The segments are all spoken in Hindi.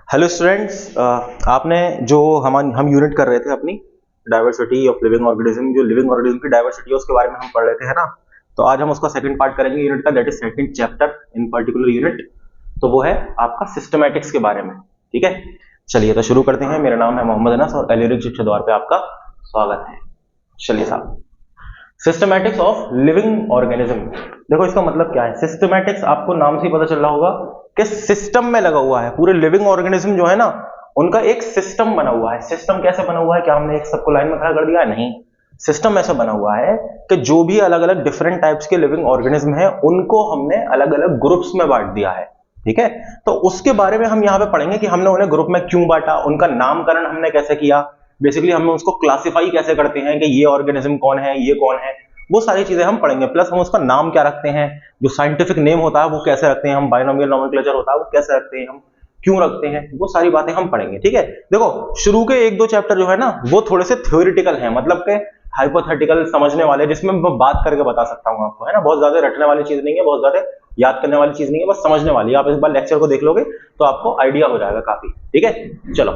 हेलो स्टूडेंट्स, आपने जो हम यूनिट कर रहे थे अपनी डाइवर्सिटी ऑफ लिविंग ऑर्गेनिज्म, जो लिविंग ऑर्गेनिज्म की डाइवर्सिटी है उसके बारे में हम पढ़ रहे थे, है ना। तो आज हम उसका सेकंड पार्ट करेंगे यूनिट का, that is second chapter in particular unit. तो वो है आपका सिस्टमैटिक्स के बारे में। ठीक है, चलिए तो शुरू करते हैं। मेरा नाम है मोहम्मद अनस और एलिरिक शिक्षा द्वार पे आपका स्वागत है। चलिए साहब, सिस्टमैटिक्स ऑफ लिविंग ऑर्गेनिज्म। देखो इसका मतलब क्या है। सिस्टमैटिक्स आपको नाम से ही पता चल रहा होगा कि सिस्टम में लगा हुआ है। पूरे लिविंग ऑर्गेनिज्म जो है ना, उनका एक सिस्टम बना हुआ है। सिस्टम कैसे बना हुआ है? क्या हमने एक सबको लाइन में खड़ा कर दिया है? नहीं। सिस्टम ऐसा बना हुआ है कि जो भी अलग अलग डिफरेंट टाइप्स के लिविंग ऑर्गेनिज्म है उनको हमने अलग अलग ग्रुप्स में बांट दिया है। ठीक है, तो उसके बारे में हम यहाँ पे पढ़ेंगे कि हमने उन्हें ग्रुप में क्यों बांटा, उनका नामकरण हमने कैसे किया, बेसिकली हम उसको क्लासिफाई कैसे करते हैं कि ये ऑर्गेनिज्म कौन है, ये कौन है, वो सारी चीजें हम पढ़ेंगे। प्लस हम उसका नाम क्या रखते हैं, जो साइंटिफिक नेम होता है वो कैसे रखते हैं हम, बाइनोमियल नोमेनक्लेचर होता है वो कैसे रखते हैं हम, क्यों रखते हैं, वो सारी बातें हम पढ़ेंगे। ठीक है, देखो शुरू के एक दो चैप्टर जो है ना वो थोड़े से थ्योरेटिकल हैं, मतलब के हाइपोथेटिकल समझने वाले, जिसमें मैं बात करके बता सकता हूं आपको, है ना। बहुत ज्यादा रटने वाली चीज नहीं है, बहुत ज्यादा याद करने वाली चीज नहीं है, बस समझने वाली है। आप इस बार लेक्चर को देख लोगे तो आपको आइडिया हो जाएगा काफी। ठीक है, चलो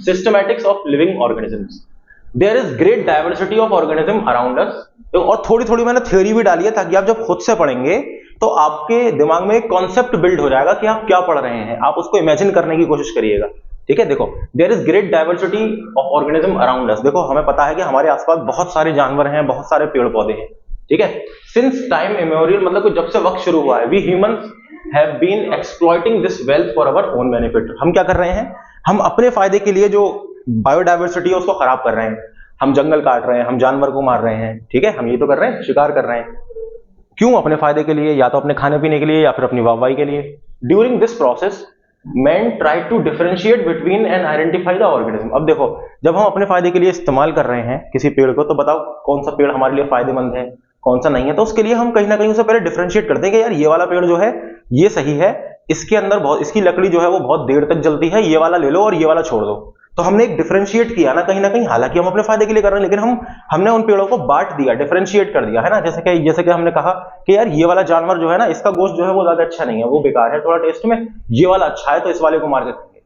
systematics of living organisms. There is great diversity of organism around us. और थोड़ी थोड़ी मैंने थ्योरी भी डाली है ताकि आप जब खुद से पढ़ेंगे तो आपके दिमाग में एक कॉन्सेप्ट बिल्ड हो जाएगा कि आप क्या पढ़ रहे हैं, आप उसको इमेजिन करने की कोशिश करिएगा। ठीक है, देखो there is great diversity of organism around us. देखो हमें पता है कि हमारे आसपास बहुत सारे जानवर हैं, बहुत सारे पेड़ पौधे हैं। ठीक है, सिंस टाइम इमेमोरियल, मतलब कि जब से वक्त शुरू हुआ है, we humans have been exploiting this wealth for our own benefit. हम क्या कर रहे हैं, हम अपने फायदे के लिए जो बायोडाइवर्सिटी है उसको खराब कर रहे हैं। हम जंगल काट रहे हैं, हम जानवर को मार रहे हैं। ठीक है, हम ये तो कर रहे हैं, शिकार कर रहे हैं। क्यों? अपने फायदे के लिए, या तो अपने खाने पीने के लिए या फिर अपनी वाहवाही के लिए। During this process man try to differentiate between and identify the organism. अब देखो, जब हम अपने फायदे के लिए इस्तेमाल कर रहे हैं किसी पेड़ को, तो बताओ कौन सा पेड़ हमारे लिए फायदेमंद है, कौन सा नहीं है। तो उसके लिए हम कहीं ना कहीं उसे पहले डिफरेंशिएट करते हैं कि यार ये वाला पेड़ जो है ये सही है, इसके अंदर बहुत, इसकी लकड़ी जो है वो बहुत देर तक जलती है, ये वाला ले लो और ये वाला छोड़ दो। तो हमने एक डिफरेंशिएट किया ना कहीं, हालांकि हम अपने फायदे के लिए कर रहे हैं, लेकिन हमने उन पेड़ों को बांट दिया, डिफरेंशिएट कर दिया, है ना। जैसे कि हमने कहा कि यार ये वाला जानवर जो है ना, इसका गोश्त जो है वो ज्यादा अच्छा नहीं है, वो बेकार है थोड़ा टेस्ट में, ये वाला अच्छा है तो इस वाले को मार के खाएंगे।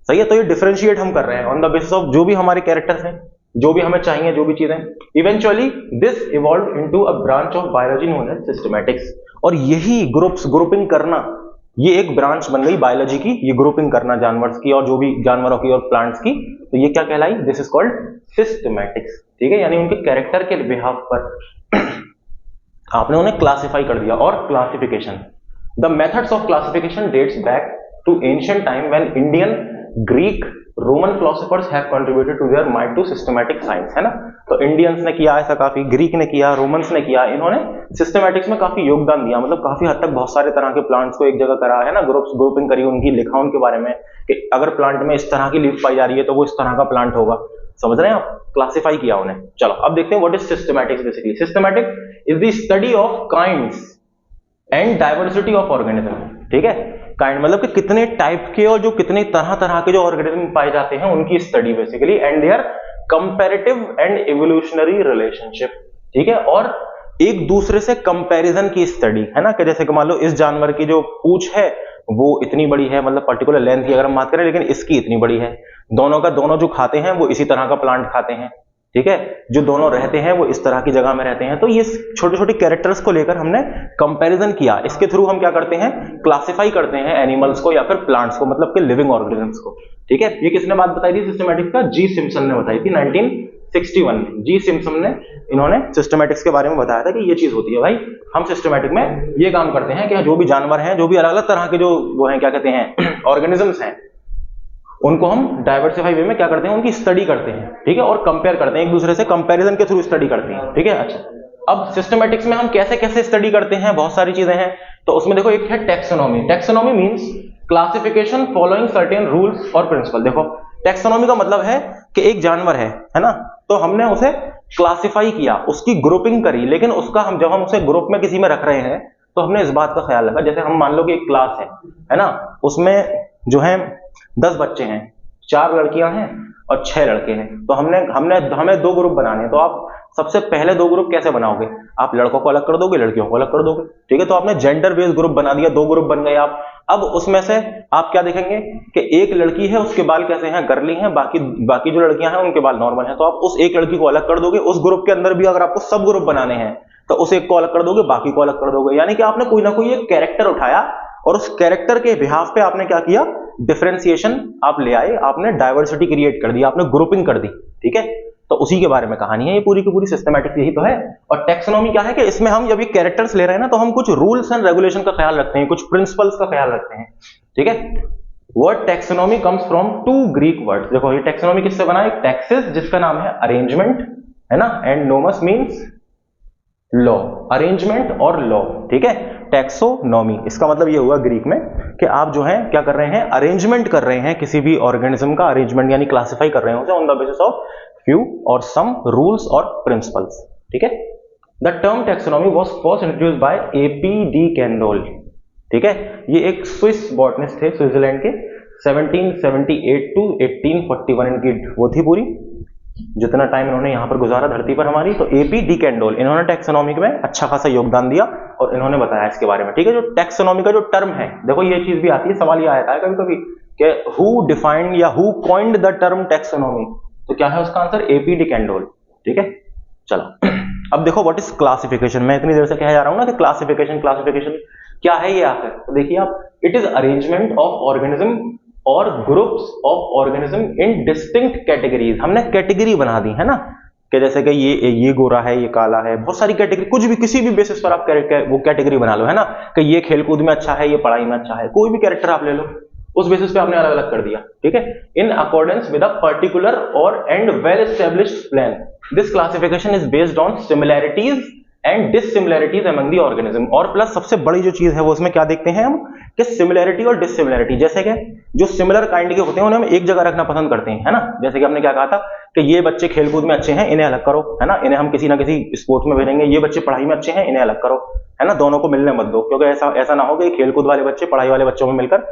सही है, तो ये डिफरेंशिएट हम कर रहे हैं ऑन द बेसिस ऑफ जो भी हमारे कैरेक्टर्स हैं, जो भी हमें चाहिए, जो भी चीजें। Eventually this evolve into a branch of biology known as systematics. और यही ग्रुपिंग करना, ये एक ब्रांच बन गई बायोलॉजी की, ये ग्रुपिंग करना जानवर की और जो भी जानवरों की और प्लांट्स की, तो ये क्या कहलाई? This is called systematics. ठीक है, यानी उनके कैरेक्टर के बिहाफ पर आपने उन्हें क्लासिफाई कर दिया। और classification, the methods of classification dates back to ancient time when Indian, Greek, Roman philosophers have contributed to their mind to systematic science, है ना। तो इंडियंस ने किया ऐसा काफी, ग्रीक ने किया, रोमन्स ने किया, इन्होंने सिस्टमैटिक्स में काफी योगदान दिया। मतलब काफी हद तक बहुत सारे तरह के प्लांट्स को एक जगह करा, है ना, ग्रुपिंग करी उनकी, लिखा उनके बारे में कि अगर प्लांट में इस तरह की लीफ पाई जा रही है तो वो इस तरह का प्लांट होगा। समझ रहे हैं आप? क्लासिफाई किया उन्हें। चलो अब देखते हैं what is systematics. Basically systematic is the study of kinds and diversity of organism. ठीक है, काइंड मतलब कि कितने टाइप के और जो कितने तरह तरह के जो ऑर्गेनिज्म पाए जाते हैं उनकी study basically, and their comparative and evolutionary relationship. ठीक है, और एक दूसरे से कंपैरिजन की स्टडी, है ना। कि जैसे कि मान लो इस जानवर की जो पूंछ है वो इतनी बड़ी है, मतलब पर्टिकुलर लेंथ की अगर हम बात करें, लेकिन इसकी इतनी बड़ी है। दोनों जो खाते हैं वो इसी तरह का प्लांट खाते हैं। ठीक है, जो दोनों रहते हैं वो इस तरह की जगह में रहते हैं। तो ये छोटे छोटे कैरेक्टर्स को लेकर हमने कंपैरिजन किया। इसके थ्रू हम क्या करते हैं, क्लासिफाई करते हैं एनिमल्स को या फिर प्लांट्स को, मतलब कि लिविंग ऑर्गेनिजम्स को। ठीक है, ये किसने बात बताई थी सिस्टमैटिक्स का? जी सिम्पसन ने बताई थी 1961 में। जी सिम्पसन ने, इन्होंने सिस्टमैटिक्स के बारे में बताया था कि ये चीज होती है भाई, हम सिस्टमैटिक में ये काम करते हैं कि जो भी जानवर हैं, जो भी अलग अलग तरह के जो वो हैं, क्या कहते हैं, ऑर्गेनिजम्स हैं, उनको हम डाइवर्सिफाई वे में क्या करते हैं, उनकी स्टडी करते हैं। ठीक है, और कंपेयर करते हैं एक दूसरे से, कंपैरिजन के थ्रू स्टडी करते हैं। ठीक है, अच्छा अब सिस्टमैटिक्स में हम कैसे कैसे स्टडी करते हैं, बहुत सारी चीजें हैं। तो उसमें देखो एक है taxonomy. Taxonomy means classification following certain rules और प्रिंसिपल। देखो टेक्सोनॉमी का मतलब है कि एक जानवर है ना, तो हमने उसे क्लासिफाई किया, उसकी ग्रुपिंग करी, लेकिन उसका जब हम उसे ग्रुप में किसी में रख रहे हैं तो हमने इस बात का ख्याल रखा, जैसे हम मान लो कि एक क्लास है ना, उसमें जो है 10 बच्चे हैं, 4 लड़कियां हैं और 6 लड़के हैं, तो हमें 2 ग्रुप बनाने हैं। तो आप सबसे पहले 2 ग्रुप कैसे बनाओगे? आप लड़कों को अलग कर दोगे, लड़कियों को अलग कर दोगे, ठीक है। तो आपने जेंडर बेस्ड ग्रुप बना दिया, 2 ग्रुप बन गए आप। अब उसमें से आप क्या देखेंगे कि एक लड़की है, उसके बाल कैसे हैं? गर्ली हैं, बाकी जो लड़कियां हैं उनके बाल नॉर्मल हैं। तो आप उस एक लड़की को अलग कर दोगे। उस ग्रुप के अंदर भी अगर आपको सब ग्रुप बनाने हैं तो उस एक को अलग कर दोगे, बाकी को अलग कर दोगे। यानी कि आपने कोई ना कोई एक कैरेक्टर उठाया और उस कैरेक्टर के बिहाफ पे आपने क्या किया? डिफरेंशिएशन आप ले आए, आपने डाइवर्सिटी क्रिएट कर दी, आपने ग्रुपिंग कर दी, ठीक है। तो उसी के बारे में कहानी है ये पूरी की पूरी, सिस्टमैटिक यही तो है। और टैक्सोनॉमी क्या है कि इसमें हम जब ये कैरेक्टर्स ले रहे हैं ना, तो हम कुछ रूल्स एंड रेगुलेशन का ख्याल रखते हैं, कुछ प्रिंसिपल्स का ख्याल रखते हैं, ठीक है। Word taxonomy comes from 2 Greek words. देखो ये टैक्सोनॉमी किससे बना है? टैक्सिस जिसका नाम है अरेंजमेंट, है ना, एंड नोमस मींस लॉ, अरेंजमेंट और लॉ, ठीक है। टैक्सोनॉमी इसका मतलब ये हुआ ग्रीक में कि आप जो है क्या कर रहे हैं? अरेंजमेंट कर रहे हैं किसी भी ऑर्गेनिज्म का, अरेंजमेंट यानी क्लासिफाई कर रहे हैं उसे on the basis of few और सम रूल्स और प्रिंसिपल्स, ठीक है। The term taxonomy was first introduced by AP D Candolle, ठीक है। ये एक स्विस बॉटनिस्ट थे, स्विट्जरलैंड के। 1778 टू 1841 इनकी वो थी पूरी, जितना टाइम इन्होंने यहां पर गुजारा धरती पर हमारी। तो एपी डी कैंडोल, इन्होंने टैक्सोनॉमी में अच्छा खासा योगदान दिया और इन्होंने बताया इसके बारे में, ठीक है। जो टैक्सोनॉमी का जो टर्म है, देखो ये चीज भी आती है, सवाल ये आता है कभी कभी कि हु डिफाइंड या who coined the term taxonomy, तो क्या है उसका आंसर? एपी डी कैंडोल, ठीक है। चलो अब देखो व्हाट इज क्लासिफिकेशन। मैं इतनी देर से कह जा रहा हूं ना कि क्लासिफिकेशन क्या है ये आखिर, तो देखिए आप, it is arrangement of organism और groups of organism in distinct categories. हमने कैटेगरी बना दी है ना, कि जैसे कि ये गोरा है, ये काला है, बहुत सारी कैटेगरी, कुछ भी किसी भी बेसिस पर आप वो कैटेगरी बना लो, है ना, कि ये खेलकूद में अच्छा है, ये पढ़ाई में अच्छा है, कोई भी कैरेक्टर आप ले लो, उस बेसिस पे आपने अलग अलग कर दिया, ठीक है। In accordance with a particular और and well established plan, this classification is based on similarities and dissimilarities among the organism. और प्लस सबसे बड़ी जो चीज है वो उसमें क्या देखते हैं हम, कि सिमिलैरिटी और डिसिमिलैरिटी। जैसे कि जो सिमिलर काइंड के होते हैं उन्हें हम एक जगह रखना पसंद करते हैं, है ना। जैसे कि हमने क्या कहा था कि ये बच्चे खेलकूद में अच्छे हैं, इन्हें अलग करो, है ना, इन्हें हम किसी ना किसी स्पोर्ट्स में भेजेंगे। ये बच्चे पढ़ाई में अच्छे हैं, इन्हें अलग करो, है ना, दोनों को मिलने मत दो, क्योंकि ऐसा ना हो कि खेलकूद वाले बच्चे पढ़ाई वाले बच्चों में मिलकर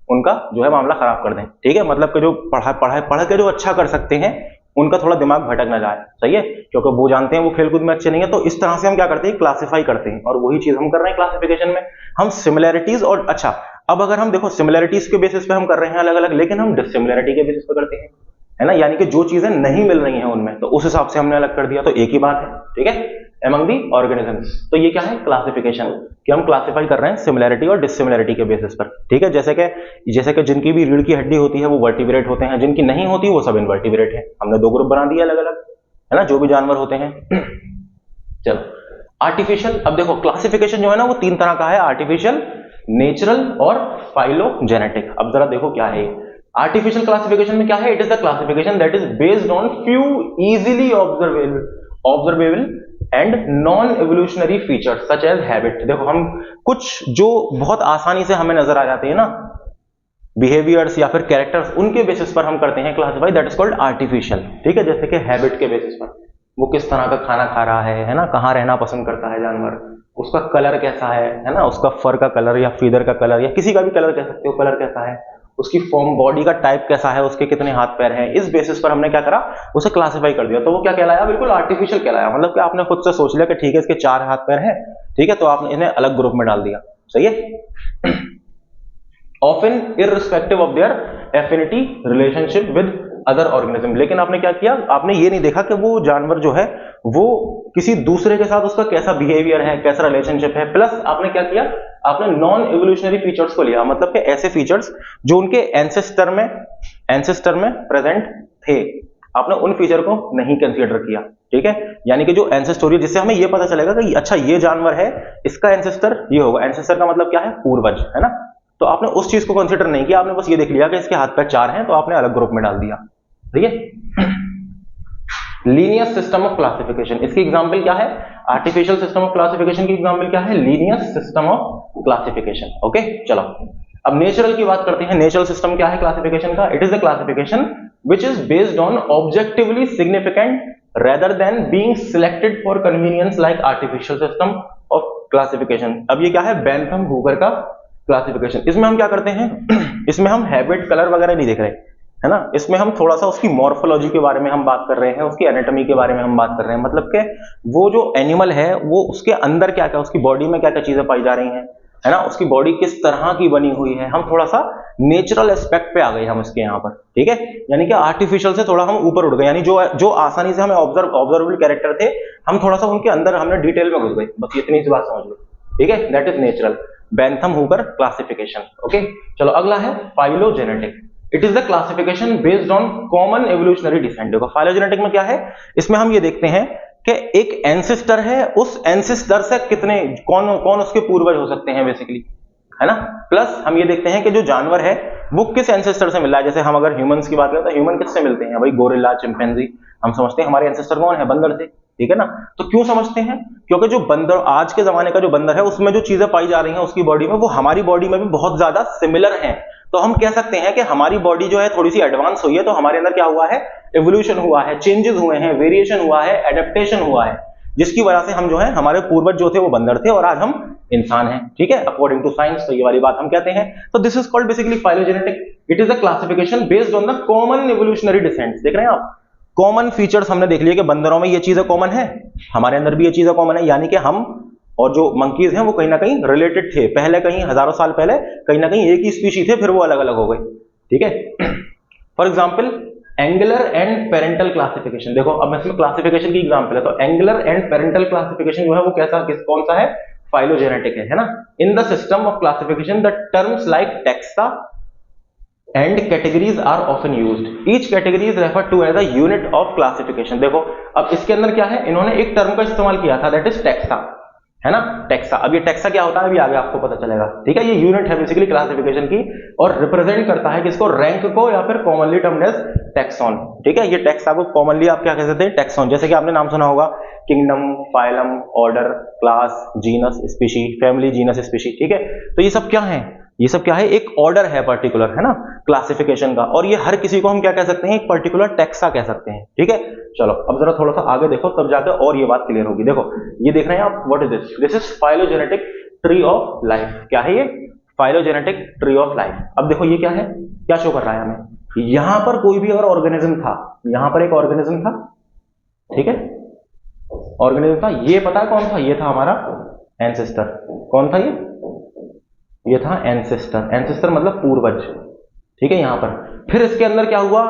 उनका जो है मामला खराब कर दें, ठीक है। मतलब कि जो पढ़ के जो अच्छा कर सकते हैं उनका थोड़ा दिमाग भटक ना जाए, सही है, क्योंकि वो जानते हैं वो खेलकूद में अच्छे नहीं है। तो इस तरह से हम क्या करते हैं? क्लासिफाई करते हैं, और वही चीज हम कर रहे हैं क्लासिफिकेशन में। हम सिमिलैरिटीज और अच्छा, अब अगर हम देखो सिमिलैरिटीज के बेसिस पे हम कर रहे हैं अलग अलग, लेकिन हम डिसिमिलैरिटी के बेसिस पे करते हैं, है ना, यानी कि जो चीजें नहीं मिल रही हैं उनमें, तो उस हिसाब से हमने अलग कर दिया, तो एक ही बात है, ठीक है, among the organisms। तो ये क्या है? क्लासिफिकेशन, कि हम क्लासिफाई कर रहे हैं सिमिलैरिटी और डिसिमिलैरिटी के बेसिस पर, ठीक है। जैसे कि जिनकी भी रीढ़ की हड्डी होती है वो वर्टिब्रेट होते हैं, जिनकी नहीं होती वो सब इनवर्टिब्रेट है। हमने 2 ग्रुप बना दिए अलग अलग, है ना, जो भी जानवर होते हैं। चलो आर्टिफिशियल, अब देखो क्लासिफिकेशन जो है ना वो 3 तरह का है, आर्टिफिशियल, नेचुरल और फाइलोजेनेटिक। अब जरा देखो क्या है आर्टिफिशियल क्लासिफिकेशन में क्या है? It is the classification that is based on few easily observable and non evolutionary features such as habit. देखो हम कुछ जो बहुत आसानी से हमें नजर आ जाते हैं ना, बिहेवियर्स या फिर कैरेक्टर्स, उनके बेसिस पर हम करते हैं classify, that is called artificial, ठीक है। जैसे कि हैबिट के बेसिस पर, वो किस तरह का खाना खा रहा है ना, कहाँ रहना पसंद करता है जानवर, उसका कलर कैसा है ना, उसका फर का कलर या फीदर का कलर या किसी का भी कलर कह सकते हो, कलर कैसा है, उसकी फॉर्म, बॉडी का टाइप कैसा है, उसके कितने हाथ पैर हैं, इस बेसिस पर हमने क्या करा? उसे क्लासिफाई कर दिया। तो वो क्या कहलाया? बिल्कुल आर्टिफिशियल कहलाया। मतलब कि आपने खुद से सोच लिया कि ठीक है इसके 4 हाथ पैर हैं, ठीक है, तो आपने इन्हें अलग ग्रुप में डाल दिया, सही है। Often irrespective of their affinity relationship with other organism. लेकिन आपने क्या किया? आपने ये नहीं देखा कि वो जानवर जो है वो किसी दूसरे के साथ उसका कैसा बिहेवियर है, कैसा रिलेशनशिप है। प्लस आपने क्या किया? आपने नॉन एवोल्यूशनरी फीचर्स को लिया, मतलब कि ऐसे फीचर्स जो उनके एंसेस्टर में प्रेजेंट थे, आपने उन फीचर को नहीं कंसीडर किया, ठीक है। यानी कि जो एंसेस्टोरियल, जिससे हमें ये पता चलेगा कि अच्छा ये जानवर है, इसका एंसेस्टर ये होगा। एंसेस्टर का मतलब क्या है? पूर्वज, है ना। तो आपने उस चीज को कंसीडर नहीं किया, आपने बस ये देख लिया कि इसके हाथ पैर 4 हैं, तो आपने अलग ग्रुप में डाल दिया, ठीक है। लीनियर सिस्टम ऑफ क्लासिफिकेशन, इसकी एग्जांपल क्या है? आर्टिफिशियल सिस्टम ऑफ क्लासिफिकेशन की एग्जांपल क्या है? Linear system of classification. Okay, चलो अब नेचुरल की बात करते हैं। नेचुरल सिस्टम क्या है क्लासिफिकेशन का? It is the classification which is based on objectively significant rather than being selected for convenience like artificial system of classification। अब ये क्या है? बेंथम हूवर का क्लासिफिकेशन। इसमें हम क्या करते हैं? इसमें हम हैबिट, कलर वगैरह नहीं देख रहे, है ना। इसमें हम थोड़ा सा उसकी मॉर्फोलॉजी के बारे में हम बात कर रहे हैं, उसकी एनाटॉमी के बारे में हम बात कर रहे हैं, मतलब कि वो जो एनिमल है वो उसके अंदर क्या क्या, उसकी बॉडी में क्या क्या चीजें पाई जा रही हैं, है ना, उसकी बॉडी किस तरह की बनी हुई है। हम थोड़ा सा नेचुरल एस्पेक्ट पे आ गए हम इसके यहाँ पर, ठीक है, यानी कि आर्टिफिशियल से थोड़ा हम ऊपर उठ गए, यानी जो जो आसानी से हमें ऑब्जर्वेबल कैरेक्टर थे, हम थोड़ा सा उनके अंदर हमने डिटेल में घुस गए, बस इतनी सी बात समझ लो, ठीक है। That is natural Bentham Hooker classification. Okay, चलो अगला है phylogenetic. It is the classification based on common evolutionary descent. देखो फाइलोजेनेटिक में क्या है, इसमें हम ये देखते हैं कि एक एंसेस्टर है, उस एंसेस्टर से कितने कौन कौन उसके पूर्वज हो सकते हैं बेसिकली, है ना। प्लस हम ये देखते हैं कि जो जानवर है वो किस एंसेस्टर से मिल रहा है। जैसे हम अगर ह्यूमंस की बात करें तो ह्यूमन किससे मिलते हैं भाई, गोरिल्ला, चिंपैंजी। हम समझते हैं हमारे एंसेस्टर कौन है, बंदर से, ठीक है ना। तो क्यों समझते हैं, क्योंकि जो बंदर आज के जमाने का जो बंदर है उसमें जो चीजें पाई जा रही हैं उसकी बॉडी में, वो हमारी बॉडी में भी बहुत ज्यादा सिमिलर हैं। तो हम कह सकते हैं कि हमारी बॉडी जो है थोड़ी सी एडवांस हुई है, तो हमारे अंदर क्या हुआ है, एवोल्यूशन हुआ है, चेंजेस हुए हैं, वेरिएशन हुआ है, एडेप्टेशन हुआ है, जिसकी वजह से हम जो है, हमारे पूर्वज जो थे वो बंदर थे और आज हम इंसान हैं, ठीक है, अकॉर्डिंग टू साइंस। तो ये वाली बात हम कहते हैं। तो this is called basically phylogenetic. It is a classification based on the common evolutionary descents. देख रहे हैं आप, कॉमन फीचर्स हमने देख लिए कि बंदरों में ये चीजें कॉमन है, हमारे अंदर भी ये चीजें कॉमन है, यानी कि हम और जो मंकीज हैं वो कहीं ना कहीं रिलेटेड थे, पहले कहीं हजारों साल पहले कहीं ना कहीं एक ही स्पीशी थे, फिर वो अलग अलग हो गए, ठीक है। For example angular and parental classification. देखो अब इसमें क्लासिफिकेशन की एग्जांपल है, तो एंगुलर एंड पेरेंटल क्लासिफिकेशन जो है वो कैसा कौन सा है, फाइलोजेनेटिक है ना। In the system of classification the terms like taxa and categories are often used. Each category is refer to as a unit of classification. देखो अब इसके अंदर क्या है, इन्होंने एक टर्म का इस्तेमाल किया था, दैट इज टेक्सा, है ना, टेक्सा। अब ये टेक्सा क्या होता है अभी आगे आपको पता चलेगा, ठीक है। ये यूनिट है बेसिकली क्लासिफिकेशन की और रिप्रेजेंट करता है किसको, रैंक को, या फिर कॉमनली टर्म्ड एज टैक्सॉन, ठीक है। ये टेक्सा को कॉमनली आप क्या कह सकते हैं, टैक्सॉन। जैसे कि आपने नाम सुना होगा kingdom, phylum, order, class, genus, species, family, genus, species, ठीक है। तो ये सब क्या है, ये सब क्या है, एक ऑर्डर है पर्टिकुलर, है ना, क्लासिफिकेशन का। और ये हर किसी को हम क्या कह सकते हैं, एक पर्टिकुलर टेक्सा कह सकते हैं, ठीक है। चलो अब जरा थोड़ा सा आगे देखो, तब जाकर और ये बात क्लियर होगी। देखो ये देख रहे हैं आप, what is this, this is phylogenetic tree of life. क्या है ये, फाइलोजेनेटिक ट्री ऑफ लाइफ। अब देखो ये क्या है, क्या शो कर रहा है हमें, यहां पर कोई भी अगर ऑर्गेनिज्म था, यहां पर एक ऑर्गेनिज्म था, ठीक है, ऑर्गेनिज्म था, ये पता है कौन था, ये था हमारा एंसेस्टर। कौन था ये था एंसेस्टर। एंसेस्टर मतलब पूर्वज, ठीक है। यहां पर फिर इसके अंदर क्या हुआ,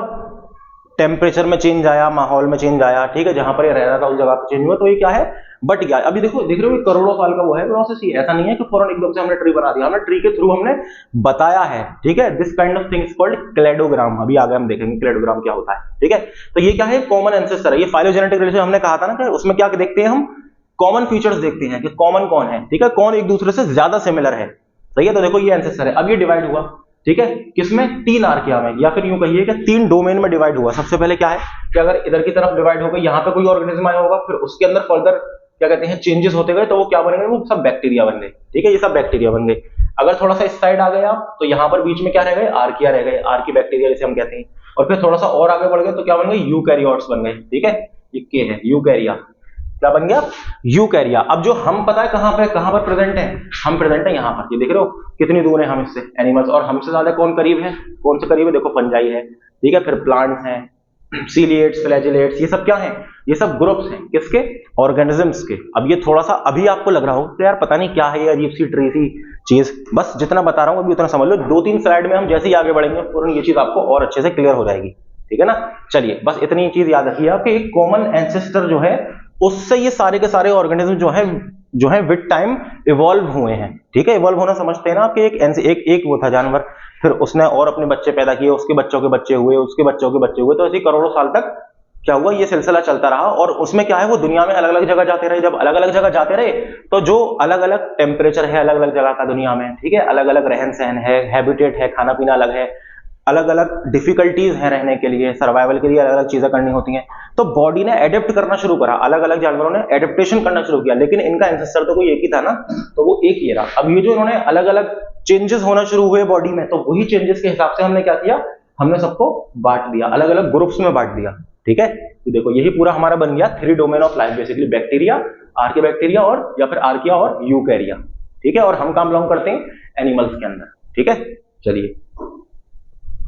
टेम्परेचर में चेंज आया, माहौल में चेंज आया, ठीक है, जहां पर ये रह रहा था उस जगह पे चेंज हुआ, तो ये क्या है, बट गया। अभी देखो, देख रहे हो, करोड़ों साल का वो है प्रोसेस। ही ऐसा नहीं है कि फौरन एकदम से हमने ट्री बना दिया, हमने ट्री के थ्रू हमने बताया है, ठीक है। This kind of thing is called cladogram. अभी आगे हम देखेंगे क्लेडोग्राम क्या होता है, ठीक है। तो ये क्या है, कॉमन एंसेस्टर है। ये फाइलोजेनेटिक रिलेशन हमने कहा था ना कि उसमें क्या देखते हैं हम, कॉमन फीचर्स देखते हैं कि कॉमन कौन है, ठीक है, कौन एक दूसरे से ज्यादा सिमिलर है, सही है। तो देखो ये एंसेस्टर है। अब ये डिवाइड हुआ, ठीक है, किसमें, तीन आर्किया में, या फिर यूं कहिए कि तीन डोमेन में डिवाइड हुआ। सबसे पहले क्या है कि अगर इधर की तरफ डिवाइड हो गई, यहां पे कोई ऑर्गेनिज्म आया होगा, फिर उसके अंदर फर्दर क्या कहते हैं, चेंजेस होते गए, तो वो क्या बन गए, वो सब बैक्टीरिया बन गए, ठीक है, ये सब बैक्टीरिया बन गए। अगर थोड़ा सा इस साइड आ गए आप, तो यहां पर बीच में क्या रह गए, आर्किया रह गए, आर्की बैक्टीरिया जिसे हम कहते हैं। और फिर थोड़ा सा और आगे बढ़ गए तो क्या बन गए, यूकैरियोट्स बन गए, ठीक है, ये के है यूकैरिया, क्या बन गया, यूकैरिया। अब जो हम पता है कहां पर प्रेजेंट है, हम प्रेजेंट है यहां पर। ये देख रहे हो कितनी दूर है हम इससे, एनिमल्स, और हमसे ज्यादा कौन करीब है, कौन से करीब है, देखो फंजाई है, ठीक है, फिर प्लांट्स हैं, सीलिएट्स, फ्लैजिलेट्स, ये सब क्या है, ये सब ग्रुप्स हैं, किसके, ऑर्गेनिजम्स के। अब ये थोड़ा सा अभी आपको लग रहा हो तो यार पता नहीं क्या है ये अजीब सी ट्री सी चीज, बस जितना बता रहा हूं अभी उतना समझ लो। दो तीन स्लाइड में हम जैसे ही आगे बढ़ेंगे पूरी ये चीज आपको और अच्छे से क्लियर हो जाएगी, ठीक है ना। चलिए बस इतनी चीज याद रखिए आपके, एक कॉमन एंसेस्टर जो है उससे ये सारे के सारे ऑर्गेनिज्म जो है विद टाइम इवॉल्व हुए हैं, ठीक है। इवॉल्व होना समझते हैं ना आपके, एक वो था जानवर, फिर उसने और अपने बच्चे पैदा किए, उसके बच्चों के बच्चे हुए, उसके बच्चों के बच्चे हुए, तो ऐसे करोड़ों साल तक क्या हुआ, ये सिलसिला चलता रहा। और उसमें क्या है, वो दुनिया में अलग अलग जगह जाते रहे। जब अलग अलग जगह जाते रहे तो जो अलग अलग टेम्परेचर है अलग अलग जगह का दुनिया में, ठीक है, अलग अलग रहन सहन है, हैबिटेट है, खाना पीना अलग है, अलग अलग डिफिकल्टीज हैं रहने के लिए, सर्वाइवल के लिए अलग अलग चीजें करनी होती हैं। तो बॉडी ने एडेप्ट करना शुरू करा, अलग अलग जानवरों ने एडेप्टेशन करना शुरू किया, लेकिन इनका एंसेस्टर तो कोई एक ही था ना, तो वो एक ही रहा। अब ये जो इन्होंने अलग अलग चेंजेस होना शुरू हुए बॉडी में, तो वही चेंजेस के हिसाब से हमने क्या किया, हमने सबको बांट दिया, अलग अलग ग्रुप्स में बांट दिया, ठीक है। तो देखो यही पूरा हमारा बन गया three domain of life, basically bacteria, Archie bacteria, और या फिर आर्किया और यूकैरिया, ठीक है। और हम कहां बिलोंग करते हैं, एनिमल्स के अंदर, ठीक है। चलिए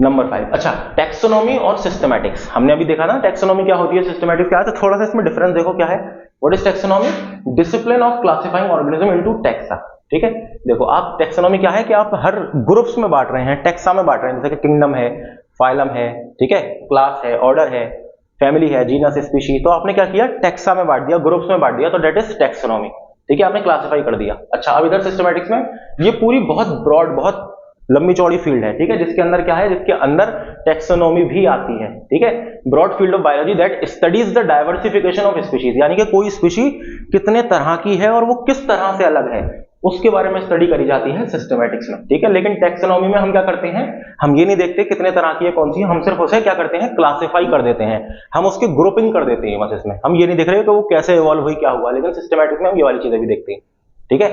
नंबर 5। अच्छा, टेक्सोनॉमी और सिस्टमैटिक्स हमने अभी देखा ना, टेक्सोनॉमी क्या होती है, सिस्टमैटिक्स क्या है, तो थोड़ा सा इसमें डिफरेंस देखो क्या है। What is taxonomy? Discipline of classifying organism into taxa. ठीक है, देखो आप टेक्सोनॉमी क्या है कि आप हर ग्रुप्स में बांट रहे हैं, टेक्सा में बांट रहे हैं, जैसे कि किंगडम है, फाइलम है, ठीक है, क्लास है, ऑर्डर है, फैमिली है, जीनस, स्पीशीज, तो आपने क्या किया, टेक्सा में बांट दिया, ग्रुप्स में बांट दिया, तो दैट इज टेक्सोनॉमी। ठीक है, आपने क्लासिफाई कर दिया। अच्छा, अब इधर सिस्टमैटिक्स में ये पूरी बहुत ब्रॉड, बहुत लंबी चौड़ी फील्ड है, ठीक है, जिसके अंदर क्या है, जिसके अंदर टेक्सोनॉमी भी आती है। ठीक है, broad field of biology that studies the diversification of species, यानी कि कोई स्पीशी कितने तरह की है और वो किस तरह से अलग है, उसके बारे में स्टडी करी जाती है सिस्टमैटिक्स में। ठीक है, लेकिन टेक्सोनॉमी में हम क्या करते हैं, हम ये नहीं देखते कितने तरह की है, कौन सी है, हम सिर्फ उसे क्या करते हैं, क्लासिफाई कर देते हैं, हम उसकी ग्रुपिंग कर देते हैं बस। इसमें हम ये नहीं देख रहे कि वो कैसे इवॉल्व हुई, क्या हुआ, लेकिन सिस्टमैटिक्स में हम ये वाली चीजें भी देखते हैं। ठीक है,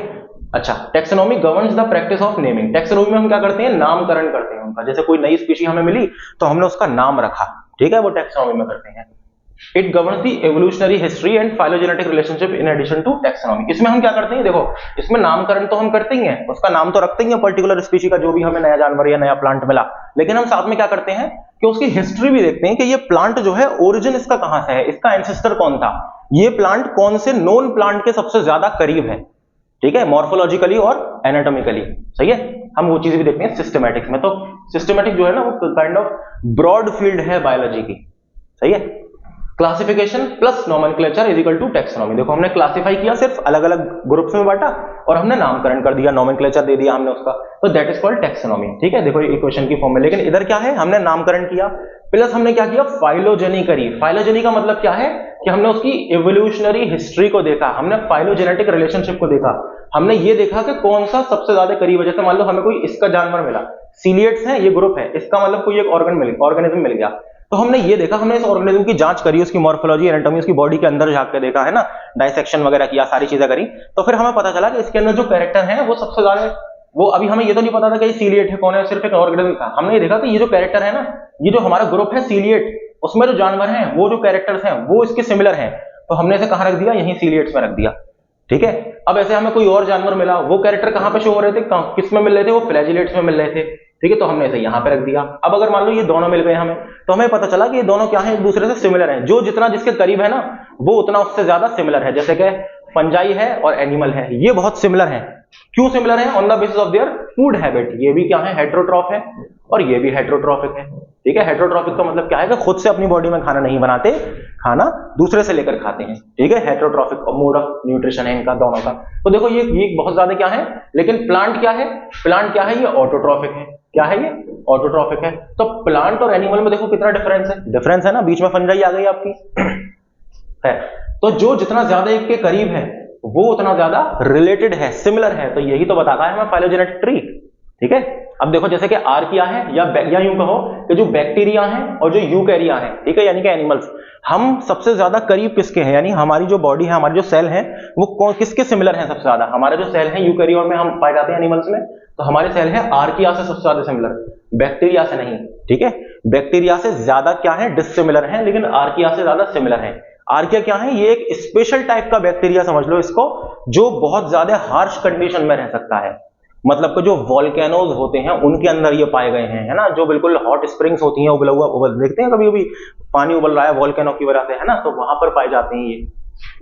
अच्छा, taxonomy governs the practice of naming. Taxonomy में हम क्या करते हैं, नामकरण करते हैं उनका, जैसे कोई नई स्पीशी हमें मिली तो हमने उसका नाम रखा। ठीक है, वो टेक्सोनॉमी में करते हैं। It governs the evolutionary history and phylogenetic relationship in addition to taxonomy. इसमें हम क्या करते हैं, देखो इसमें नामकरण तो हम करते ही हैं, उसका नाम तो रखते ही हैं पर्टिकुलर स्पीशी का, जो भी हमें नया जानवर या नया प्लांट मिला, लेकिन हम साथ में क्या करते हैं कि उसकी हिस्ट्री भी देखते हैं कि ये प्लांट जो है ओरिजिन इसका कहां से है, इसका एंसेस्टर कौन था, ये प्लांट कौन से नोन प्लांट के सबसे ज्यादा करीब है। ठीक है, मॉर्फोलॉजिकली और एनाटॉमिकली। सही है, हम वो चीजें भी देखते हैं सिस्टमैटिक्स में। तो सिस्टमैटिक जो है ना, वो काइंड ऑफ ब्रॉड फील्ड है बायोलॉजी की। सही है, classification plus nomenclature is equal to taxonomy. देखो हमने क्लासिफाई किया, सिर्फ अलग अलग ग्रुप्स में बांटा और हमने नामकरण कर दिया, नोमेनक्लेचर दे दिया हमने उसका, तो दैट इज कॉल्ड टेक्सोनॉमी। ठीक है, देखो इक्वेशन की फॉर्म में, लेकिन इधर क्या है, हमने नामकरण किया प्लस हमने क्या किया, फाइलोजेनी करी। फाइलोजेनी का मतलब क्या है कि हमने उसकी एवोल्यूशनरी हिस्ट्री को देखा, हमने फाइलोजेनेटिक रिलेशनशिप को देखा, हमने ये देखा कि कौन सा सबसे ज्यादा करीब है। जैसे मान लो हमें कोई इसका जानवर मिला, सीलिएट्स है, ये ग्रुप है, इसका मतलब कोई एक ऑर्गेनिज्म मिल गया, तो हमने ये देखा, हमने इस ऑर्गेनिज्म की जांच करी, उसकी मॉर्फोलॉजी, एनाटॉमी, उसकी बॉडी के अंदर झांक के देखा है ना, डाइसेक्शन वगैरह किया, सारी चीजें करी, तो फिर हमें पता चला कि इसके अंदर जो कैरेक्टर है वो सबसे ज्यादा, वो अभी हमें ये तो नहीं पता था कि ये सीलिएट है कौन है, सिर्फ एक ऑर्गेनिज्म था। हमने ये देखा कि ये जो कैरेक्टर है ना, ये जो हमारा ग्रुप है सीलिएट, उसमें जो जानवर हैं, वो जो कैरेक्टर्स हैं वो इसके सिमिलर हैं, तो हमने इसे कहां रख दिया, यहीं सीलिएट्स में रख दिया। ठीक है, अब ऐसे हमें कोई और जानवर मिला, वो कैरेक्टर कहां पे शो हो रहे थे, किस में मिल रहे थे, वो फ्लैजिलेट्स में मिल रहे थे। ठीक है, तो हमने इसे यहां पे रख दिया। अब अगर मान लो ये दोनों मिल गए हमें, तो हमें पता चला कि ये दोनों क्या है, एक दूसरे से सिमिलर हैं, जो जितना जिसके करीब है ना, वो उतना उससे ज्यादा सिमिलर है। जैसे कि फंजाई है और एनिमल है, ये बहुत सिमिलर हैं। क्यों सिमिलर है? On the basis of their food habit. ये भी क्या है, हेटेरोट्रॉफ है, और ये भी हेटेरोट्रॉफिक है। ठीक है, हेटेरोट्रॉफिक का मतलब क्या है कि खुद से अपनी बॉडी में खाना नहीं बनाते, खाना दूसरे से लेकर खाते हैं। ठीक है, हेटेरोट्रॉफिक मोड ऑफ न्यूट्रिशन है इनका दोनों का। तो देखो ये बहुत ज्यादा क्या है, लेकिन प्लांट क्या है, प्लांट क्या है, ये ऑटोट्रॉफिक है। क्या है ये? ऑटोट्रॉफिक है। तो प्लांट और एनिमल में देखो कितना डिफरेंस है ना, बीच में फंजाई आ गई आपकी है। तो जो जितना ज्यादा एक के करीब है वो उतना ज्यादा रिलेटेड है, सिमिलर है। तो यही तो बताता है हमें फाइलोजेनेटिक ट्री। ठीक है, अब देखो जैसे कि आर्किया है, या यूं कहो कि जो बैक्टीरिया है और जो यूकैरिया है, ठीक है, यानी कि एनिमल्स, हम सबसे ज्यादा करीब किसके हैं, यानी हमारी जो बॉडी है, हमारे जो सेल हैं, वो किसके सिमिलर हैं सबसे ज्यादा? हमारे जो सेल हैं यूकैरिया में हम पाए जाते हैं एनिमल्स में, तो हमारे सेल है आर्किया से सबसे ज्यादा सिमिलर, बैक्टीरिया से नहीं। ठीक है, बैक्टीरिया से ज्यादा क्या है, डिससिमिलर है, लेकिन आर्किया से ज्यादा सिमिलर है। आर्किया क्या है? ये एक स्पेशल टाइप का बैक्टीरिया समझ लो इसको, जो बहुत ज्यादा हार्श कंडीशन में रह सकता है। मतलब कि जो वोल्केनोज होते हैं उनके अंदर ये पाए गए हैं, है ना, जो बिल्कुल हॉट स्प्रिंग्स होती हैं, उबला हुआ देखते हैं कभी कभी पानी उबल रहा है वोल्केनो की वजह से, है ना, तो वहां पर पाए जाते हैं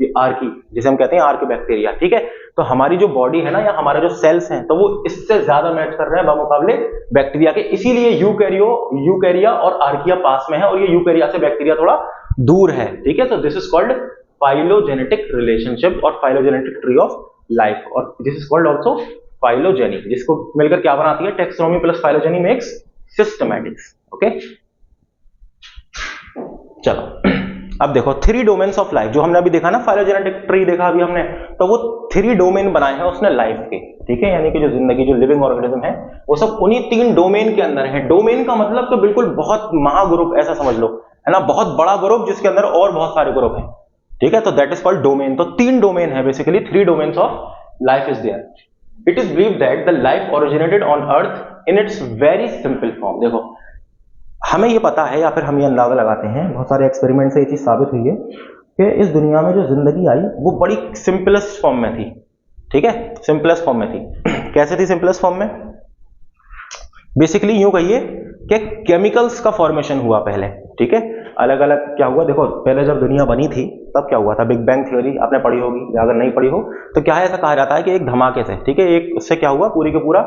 ये आर्की, जिसे हम कहते हैं आर्की बैक्टीरिया। ठीक है, तो हमारी जो बॉडी है ना, या हमारे जो सेल्स हैं, तो वो इससे ज्यादा मैच कर रहे हैं बमुकाबले बैक्टीरिया के। इसीलिए यूकैरिया और आर्किया पास में है, और ये यूकैरिया से बैक्टीरिया थोड़ा दूर है। ठीक है, तो this is called phylogenetic relationship और फाइलोजेनेटिक ट्री ऑफ लाइफ, और this is called also phylogeny, जिसको मिलकर क्या बनाती है, taxonomy plus phylogeny makes systematics. Okay, चलो अब देखो 3 डोमेन्स ऑफ लाइफ, जो हमने अभी देखा ना, फाइलोजेनेटिक ट्री देखा अभी हमने, तो वो 3 डोमेन बनाए हैं उसने लाइफ के। ठीक है, यानी कि जो जिंदगी, जो लिविंग ऑर्गेनिज्म है, वो सब उन्हीं 3 डोमेन के अंदर है। डोमेन का मतलब तो बिल्कुल बहुत महाग्रुप ऐसा समझ लो, है ना, बहुत बड़ा ग्रुप जिसके अंदर और बहुत सारे ग्रुप हैं। ठीक है, तो दैट इज कॉल्ड डोमेन। तो 3 डोमेन है basically, 3 domains of life is there. It is believed that the life originated on earth in its very simple form. देखो हमें ये पता है, या फिर हम ये अंदाजा लगाते हैं, बहुत सारे एक्सपेरिमेंट से ये चीज साबित हुई है कि इस दुनिया में जो जिंदगी आई वो बड़ी सिंपलेस्ट फॉर्म में थी। ठीक है, सिंपलेस्ट फॉर्म में थी। कैसे थी सिंपलेस्ट फॉर्म में? बेसिकली यूं कहिए कि केमिकल्स का फॉर्मेशन हुआ पहले, ठीक है। अलग अलग क्या हुआ, देखो पहले जब दुनिया बनी थी तब क्या हुआ था, बिग बैंग थ्योरी आपने पढ़ी होगी, या अगर नहीं पढ़ी हो तो क्या है, ऐसा कहा जाता है कि एक धमाके से, ठीक है, एक उससे क्या हुआ, पूरी के पूरा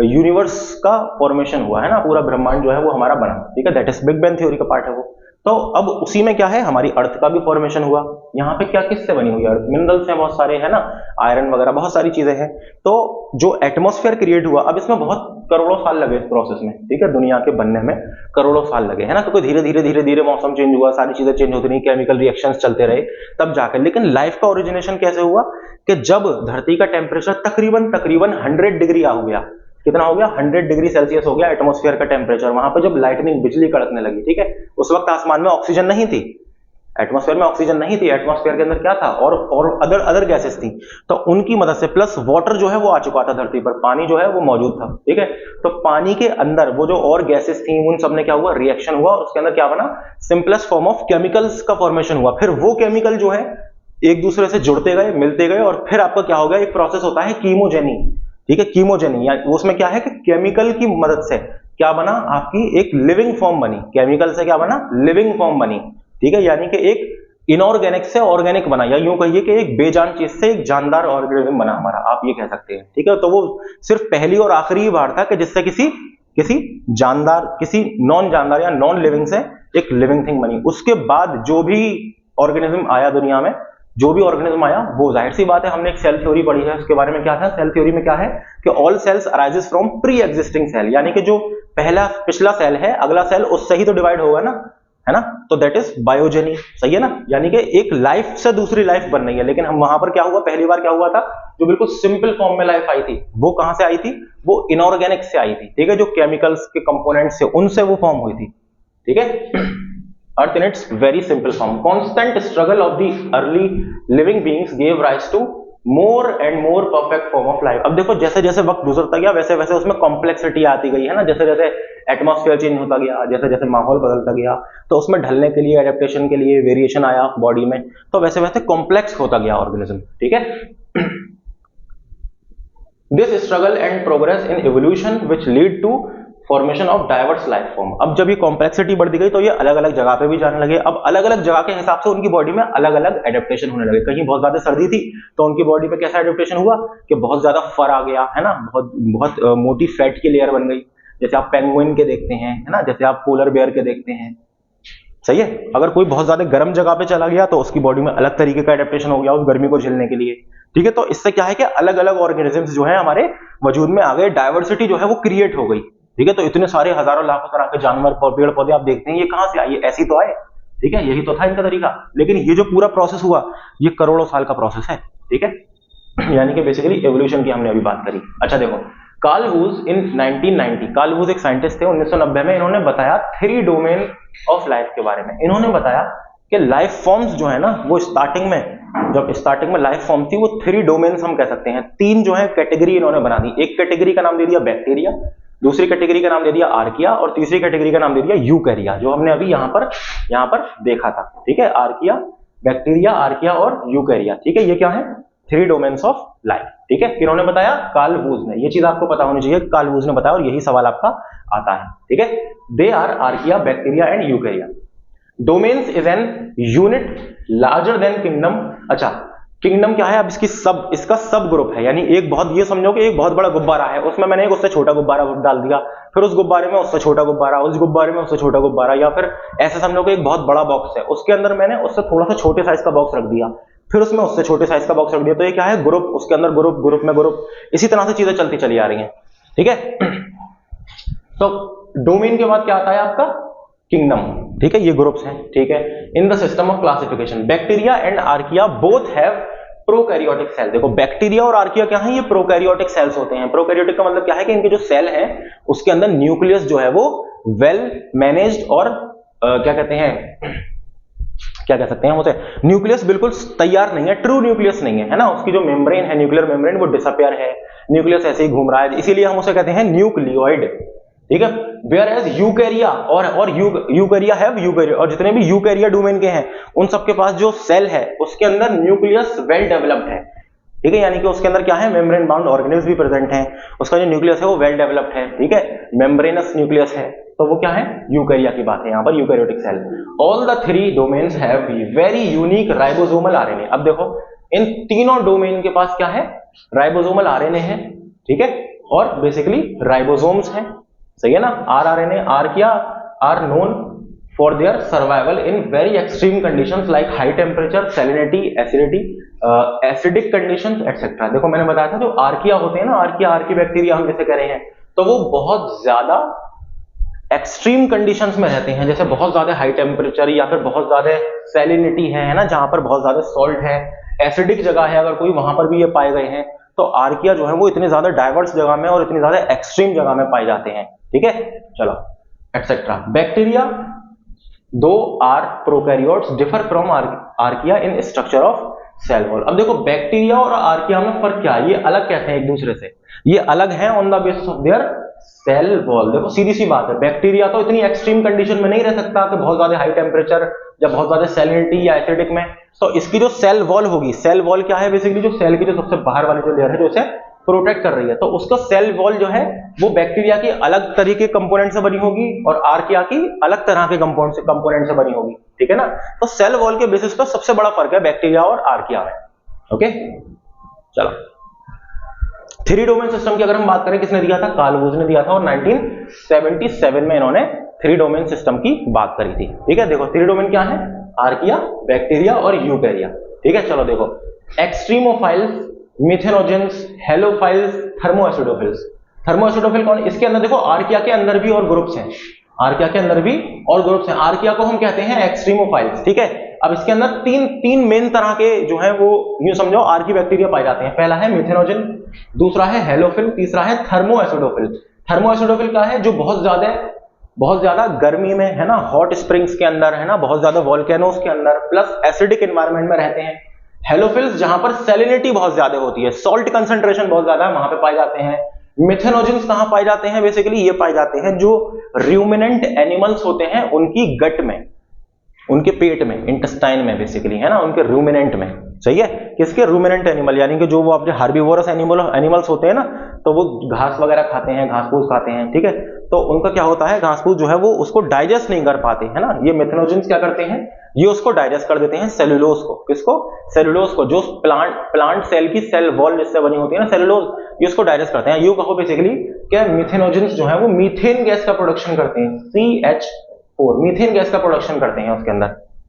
यूनिवर्स का फॉर्मेशन हुआ है ना, पूरा ब्रह्मांड जो है वो हमारा बना, ठीक है, that is big bang theory का पार्ट है वो। तो अब उसी में क्या है, हमारी अर्थ का भी फॉर्मेशन हुआ। यहाँ पे क्या किससे बनी हुई है अर्थ, मिनरल्स हैं बहुत सारे, है ना, आयरन वगैरह बहुत सारी चीजें हैं। तो जो एटमॉस्फेयर क्रिएट हुआ, अब इसमें बहुत करोड़ों साल लगे इस प्रोसेस में, ठीक है, दुनिया के बनने में करोड़ों साल लगे, है ना, क्योंकि धीरे धीरे मौसम चेंज हुआ, सारी चीजें चेंज होती रही, केमिकल रिएक्शंस चलते रहे, तब जाकर। लेकिन लाइफ का ओरिजिनेशन कैसे हुआ कि जब धरती का टेम्परेचर तकरीबन 100 डिग्री आ गया, कितना हो गया, 100 डिग्री सेल्सियस हो गया एटमॉस्फेयर का टेम्परेचर। वहां पर जब लाइटनिंग, बिजली कड़कने लगी, ठीक है, उस वक्त आसमान में ऑक्सीजन नहीं थी, एटमॉस्फेयर में ऑक्सीजन नहीं थी, एटमॉस्फेयर के अंदर क्या था, और अदर गैसेस थी, तो उनकी मदद से, प्लस वाटर जो है वो आ चुका था धरती पर, पानी जो है वो मौजूद था, ठीक है। तो पानी के अंदर वो जो और गैसेस थी, उन सब ने क्या हुआ, रिएक्शन हुआ, और उसके अंदर क्या बना, सिंपलेस्ट फॉर्म ऑफ केमिकल्स का फॉर्मेशन हुआ। फिर वो केमिकल जो है एक दूसरे से जुड़ते गए, मिलते गए, और फिर आपका क्या हो गया, एक प्रोसेस होता है कीमोजेनी, ठीक है, कीमोजेनी, या उसमें क्या है कि केमिकल की मदद से क्या बना, आपकी एक लिविंग फॉर्म बनी, केमिकल से क्या बना, लिविंग फॉर्म बनी, ठीक है, यानी कि एक इनऑर्गेनिक से ऑर्गेनिक बना, या यूं कहिए कि एक बेजान चीज से एक जानदार ऑर्गेनिज्म बना हमारा, आप ये कह सकते हैं, ठीक है। तो वो सिर्फ पहली और आखिरी बार था कि जिससे किसी जानदार, किसी नॉन जानदार या नॉन लिविंग से एक लिविंग थिंग बनी। उसके बाद जो भी ऑर्गेनिज्म आया दुनिया में, जो भी ऑर्गेनिज्म आया, वो जाहिर सी बात है, हमने एक सेल थ्योरी पढ़ी है, उसके बारे में क्या था, सेल थ्योरी में क्या है कि all cells arises from pre existing cell, यानी कि जो पिछला सेल है, अगला सेल उससे ही तो डिवाइड होगा ना, है ना, तो दैट इज बायोजेनी, सही है ना, यानी कि एक लाइफ से दूसरी लाइफ बन रही है। लेकिन हम वहां पर क्या हुआ, पहली बार क्या हुआ था, जो बिल्कुल सिंपल फॉर्म में लाइफ आई थी, वो कहां से आई थी, वो इनऑर्गेनिक से आई थी, ठीक है, जो केमिकल्स के कंपोनेंट्स थे उनसे वो फॉर्म हुई थी, ठीक है। Earth in its very simple form. Constant struggle of the early living beings gave rise to more and more perfect form of life. अब देखो जैसे जैसे वक्त गुजरता गया वैसे वैसे उसमें कॉम्प्लेक्सिटी आती गई, है ना, जैसे जैसे एटमॉस्फेयर चेंज होता गया, जैसे जैसे माहौल बदलता गया, तो उसमें ढलने के लिए, एडेप्टेशन के लिए वेरिएशन आया बॉडी में, तो वैसे वैसे कॉम्प्लेक्स होता गया ऑर्गेनिज्म, ठीक है। This struggle and progress in evolution which lead to formation of diverse life form. अब जब ये कॉम्प्लेक्सिटी बढ़ती गई तो ये अलग अलग जगह पे भी जाने लगे। अब अलग अलग जगह के हिसाब से उनकी बॉडी में अलग अलग एडेप्टेशन होने लगे। कहीं बहुत ज्यादा सर्दी थी तो उनकी बॉडी पे कैसा एडेप्टेशन हुआ कि बहुत ज्यादा फर आ गया, है ना, बहुत बहुत मोटी फैट की लेयर बन गई, जैसे आप पेंगुइन के देखते हैं, है ना, जैसे आप पोलर बेयर के देखते हैं, सही है। अगर कोई बहुत ज्यादा गर्म जगह पे चला गया तो उसकी बॉडी में अलग तरीके का एडेप्टेशन हो गया उस गर्मी को झेलने के लिए, ठीक है। तो इससे क्या है कि अलग अलग ऑर्गेनिजम्स जो है हमारे वजूद में आ गए, डायवर्सिटी जो है वो क्रिएट हो गई, ठीक है। तो इतने सारे हजारों लाखों तरह के जानवर, पेड़ पौधे आप देखते हैं, ये कहां से आए, ये ऐसी तो आए, ठीक है, यही तो था इनका तरीका। लेकिन ये जो पूरा प्रोसेस हुआ ये करोड़ों साल का प्रोसेस है, ठीक है, यानी कि बेसिकली एवोल्यूशन की हमने अभी बात करी। अच्छा देखो, कार्ल वूज इन 1990, कार्ल वूज एक साइंटिस्ट थे, 1990 में इन्होंने बताया 3 डोमेन ऑफ लाइफ के बारे में। इन्होंने बताया कि लाइफ फॉर्म्स जो है ना, वो स्टार्टिंग में लाइफ फॉर्म थी वो 3 डोमेन्स हम कह सकते हैं, 3 जो है कैटेगरी इन्होंने बना दी। एक कैटेगरी का नाम दे दिया बैक्टीरिया, दूसरी कैटेगरी का नाम दे दिया आर्किया, और तीसरी कैटेगरी का नाम दे दिया यूकैरिया, जो हमने अभी यहाँ पर देखा था, ठीक है। आर्किया, बैक्टीरिया, आर्किया और यूकैरिया, ठीक है, ये क्या है, 3 डोमेन्स ऑफ लाइफ, ठीक है। इन्होंने बताया कार्ल वूज ने, ये चीज आपको पता होनी चाहिए, कार्ल वूज ने बताया, और यही सवाल आपका आता है, ठीक है। They are archaea, bacteria and eukarya. Domains is an unit larger than kingdom. अच्छा, किंगडम क्या है, अब इसका सब ग्रुप है, यानी एक बहुत, ये समझो कि एक बहुत बड़ा गुब्बारा है, उसमें मैंने एक उससे छोटा गुब्बारा डाल दिया, फिर उस गुब्बारे में उससे छोटा गुब्बारा, उस गुब्बारे में उससे छोटा गुब्बारा, या फिर ऐसे समझो कि एक बहुत बड़ा बॉक्स है, उसके अंदर मैंने उससे थोड़ा सा छोटे साइज का बॉक्स रख दिया, फिर उसमें उससे छोटे साइज का बॉक्स रख दिया, तो ये क्या है, ग्रुप, उसके अंदर ग्रुप, ग्रुप में ग्रुप, इसी तरह से चीजें चलती चली आ रही हैं, ठीक है। तो डोमेन के बाद क्या आता है आपका किंगडम, ठीक है, ये ग्रुप्स हैं, ठीक है। In the system of classification bacteria and archaea both have prokaryotic cell. देखो बैक्टीरिया और आर्किया क्या है, ये प्रोकैरियोटिक सेल्स होते हैं। प्रोकैरियोटिक का मतलब क्या है कि इनके जो सेल है उसके अंदर न्यूक्लियस जो है वो वेल मैनेज्ड और क्या कह सकते हैं उसे, न्यूक्लियस बिल्कुल तैयार नहीं है, ट्रू न्यूक्लियस नहीं है ना, उसकी जो मेम्ब्रेन है, न्यूक्लियर मेम्ब्रेन, वो डिसअपियर है, न्यूक्लियस ऐसे ही घूम रहा है, इसीलिए हम उसे कहते हैं न्यूक्लियोइड, ठीक है। वेयर एज यूकैरिया और यूकैरिया है, यूकैरिया और जितने भी यूकैरिया डोमेन के हैं उन सबके पास जो सेल है उसके अंदर न्यूक्लियस वेल डेवलप्ड है, ठीक है, यानी कि उसके अंदर क्या है, मेम्ब्रेन बाउंड ऑर्गेनेल्स भी प्रेजेंट हैं, उसका जो न्यूक्लियस है वो वेल डेवलप्ड है, ठीक है, मेम्ब्रेनस न्यूक्लियस है, तो वो क्या है, यूकैरिया की बात है यहाँ पर, eukaryotic cell. All the three domains have very unique ribosomal RNA. अब देखो इन तीनों डोमेन के पास क्या है, राइबोसोमल आरएनए है, ठीक है, और बेसिकली राइबोसोम्स हैं, सही है ना। RRNA archaea are known for their survival in very extreme conditions like high temperature, salinity, acidity, acidic conditions etcetera. देखो मैंने बताया था जो आर्किया होते हैं ना, आर्की बैक्टीरिया हम जैसे कह रहे हैं, तो वो बहुत ज्यादा एक्सट्रीम कंडीशंस में रहते हैं, जैसे बहुत ज्यादा हाई टेम्परेचर या फिर बहुत ज्यादा सैलिनिटी है ना, जहां पर बहुत ज्यादा सॉल्ट है, एसिडिक जगह है अगर कोई, वहां पर भी ये पाए गए हैं। तो आर्किया जो है वो इतनी ज्यादा डाइवर्स जगह में और इतनी ज्यादा एक्सट्रीम जगह में पाए जाते हैं, ठीक है, चलो etcetera. Bacteria though are prokaryotes differ from archaea in structure of cell wall. अब देखो बैक्टीरिया और आर्किया में फर्क क्या है, ये अलग कैसे हैं एक दूसरे से, ये अलग हैं on the basis of their cell wall. देखो सीधी सी बात है, बैक्टीरिया तो इतनी एक्सट्रीम कंडीशन में नहीं रह सकता कि बहुत ज्यादा हाई टेम्परेचर या बहुत ज्यादा सैलिनिटी या एसिडिक में, तो इसकी जो सेल वॉल होगी, सेल वॉल क्या है, बेसिकली जो सेल की जो सबसे बाहर वाली जो लेयर है जो इसे प्रोटेक्ट कर रही है, तो उसका सेल वॉल जो है वो बैक्टीरिया की अलग तरीके कंपोनेंट से बनी होगी और आर्किया की अलग तरह के कंपोनेंट से बनी होगी, ठीक है ना। तो सेल वॉल के बेसिस पर सबसे बड़ा फर्क है बैक्टीरिया और आर्किया में, ओके। चलो थ्री डोमेन सिस्टम की अगर हम बात करें, किसने दिया था, कार्ल वुज ने दिया था, और 1977 में इन्होंने थ्री डोमेन सिस्टम की बात करी थी, ठीक है। देखो थ्री डोमेन क्या है, आर्किया, बैक्टीरिया और यूकैरिया, ठीक है। चलो देखो एक्सट्रीमोफाइल्स, मिथेनोजेंस, हेलोफाइल्स, थर्मोएसिडोफिल्स। थर्मोएसिडोफिल कौन, इसके अंदर देखो आर्किया के अंदर भी और ग्रुप्स हैं, आर्किया के अंदर भी और ग्रुप्स हैं। आर्किया को हम कहते हैं एक्सट्रीमोफाइल्स, ठीक है। अब इसके अंदर तीन मेन तरह के जो है वो यूं समझो आर्की बैक्टीरिया पाए जाते हैं। पहला है मिथेनोजन, दूसरा है हेलोफिल, तीसरा है थर्मोएसिडोफिल। थर्मोएसिडोफिल का है जो बहुत ज्यादा गर्मी में है ना, हॉट स्प्रिंग्स के अंदर है ना, बहुत ज्यादा वोल्केनोस के अंदर प्लस एसिडिक एनवायरनमेंट में रहते हैं। हेलोफिल्स जहां पर सैलिनिटी बहुत ज्यादा होती है, सॉल्ट कंसंट्रेशन बहुत ज्यादा है, वहां पे पाए जाते हैं। मिथेनोजेंस कहां पाए जाते हैं, बेसिकली ये पाए जाते हैं जो रूमिनेंट एनिमल्स होते हैं उनकी गट में, उनके पेट में, इंटेस्टाइन में बेसिकली है ना, उनके रूमिनेंट में, सही है। किसके, रूमिनेंट एनिमल, यानी कि जो वो अपने हार्बीवोरस एनिमल्स होते हैं ना, तो वो घास वगैरह खाते हैं, घास फूस खाते हैं, ठीक है। तो उनका क्या होता है, घास फूस जो है वो उसको डाइजेस्ट नहीं कर पाते है ना, ये मिथेनोजेंस क्या करते हैं, ये उसको डाइजेस्ट कर देते हैं, सेलुलोज को। किसको, सेलुलोज को, जो प्लांट सेल की सेल वॉल जिससे बनी होती है ना, सेलुलोज, ये उसको डाइजेस्ट करते हैं। यू कहो बेसिकली क्या, मिथेनोजेंस जो है वो मीथेन गैस का प्रोडक्शन करते हैं, CH4 मीथेन गैस का प्रोडक्शन करते हैं उसके अंदर,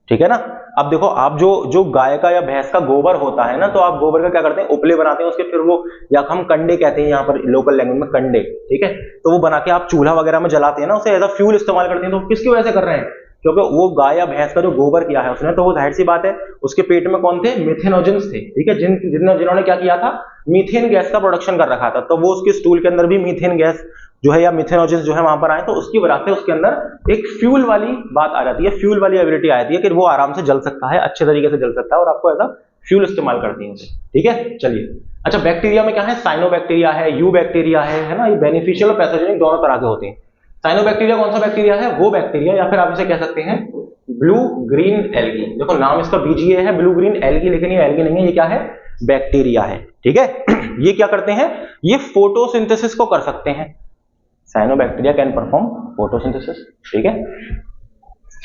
ठीक है ना। अब देखो आप जो गाय का या भैंस का गोबर होता है ना, तो आप गोबर का क्या करते हैं, उपले बनाते हैं उसके, फिर वो या हम कंडे कहते हैं यहाँ पर लोकल लैंग्वेज में, कंडे, ठीक है। तो वो बना के आप चूल्हा वगैरह में जलाते हैं ना, उसे एज अ फ्यूल इस्तेमाल करते हैं। तो किसकी वजह से कर रहे हैं, क्योंकि वो गाय या भैंस का जो गोबर किया है उसने, तो वो जाहिर सी बात है उसके पेट में कौन थे, मिथेनोजेंस थे, ठीक है, जिन्होंने क्या किया था, मीथेन गैस का प्रोडक्शन कर रखा था। तो वो उसके स्टूल के अंदर भी मीथेन गैस जो है या मिथेनोजेंस जो है वहां पर आए, तो उसकी वजह से उसके अंदर एक फ्यूल वाली बात आ जाती है, फ्यूल वाली एबिलिटी आ जाती है कि वो आराम से जल सकता है, अच्छे तरीके से जल सकता है, और आपको ऐसा फ्यूल इस्तेमाल करती है उसे, ठीक है। चलिए अच्छा, बैक्टीरिया में क्या है, साइनोबैक्टीरिया है, यू बैक्टीरिया है ना, ये बेनिफिशियल और पैथोजेनिक दोनों तरह के होते हैं। साइनोबैक्टीरिया कौन सा बैक्टीरिया है, वो बैक्टीरिया, या फिर आप इसे कह सकते हैं ब्लू ग्रीन एल्गी। देखो नाम इसका BGA है, ब्लू ग्रीन एल्गी, लेकिन ये एल्गी नहीं है, ये क्या है, बैक्टीरिया है, ठीक है। ये क्या करते हैं, ये फोटोसिंथेसिस को कर सकते हैं। साइनोबैक्टीरिया कैन परफॉर्म फोटोसिंथेसिस, ठीक है।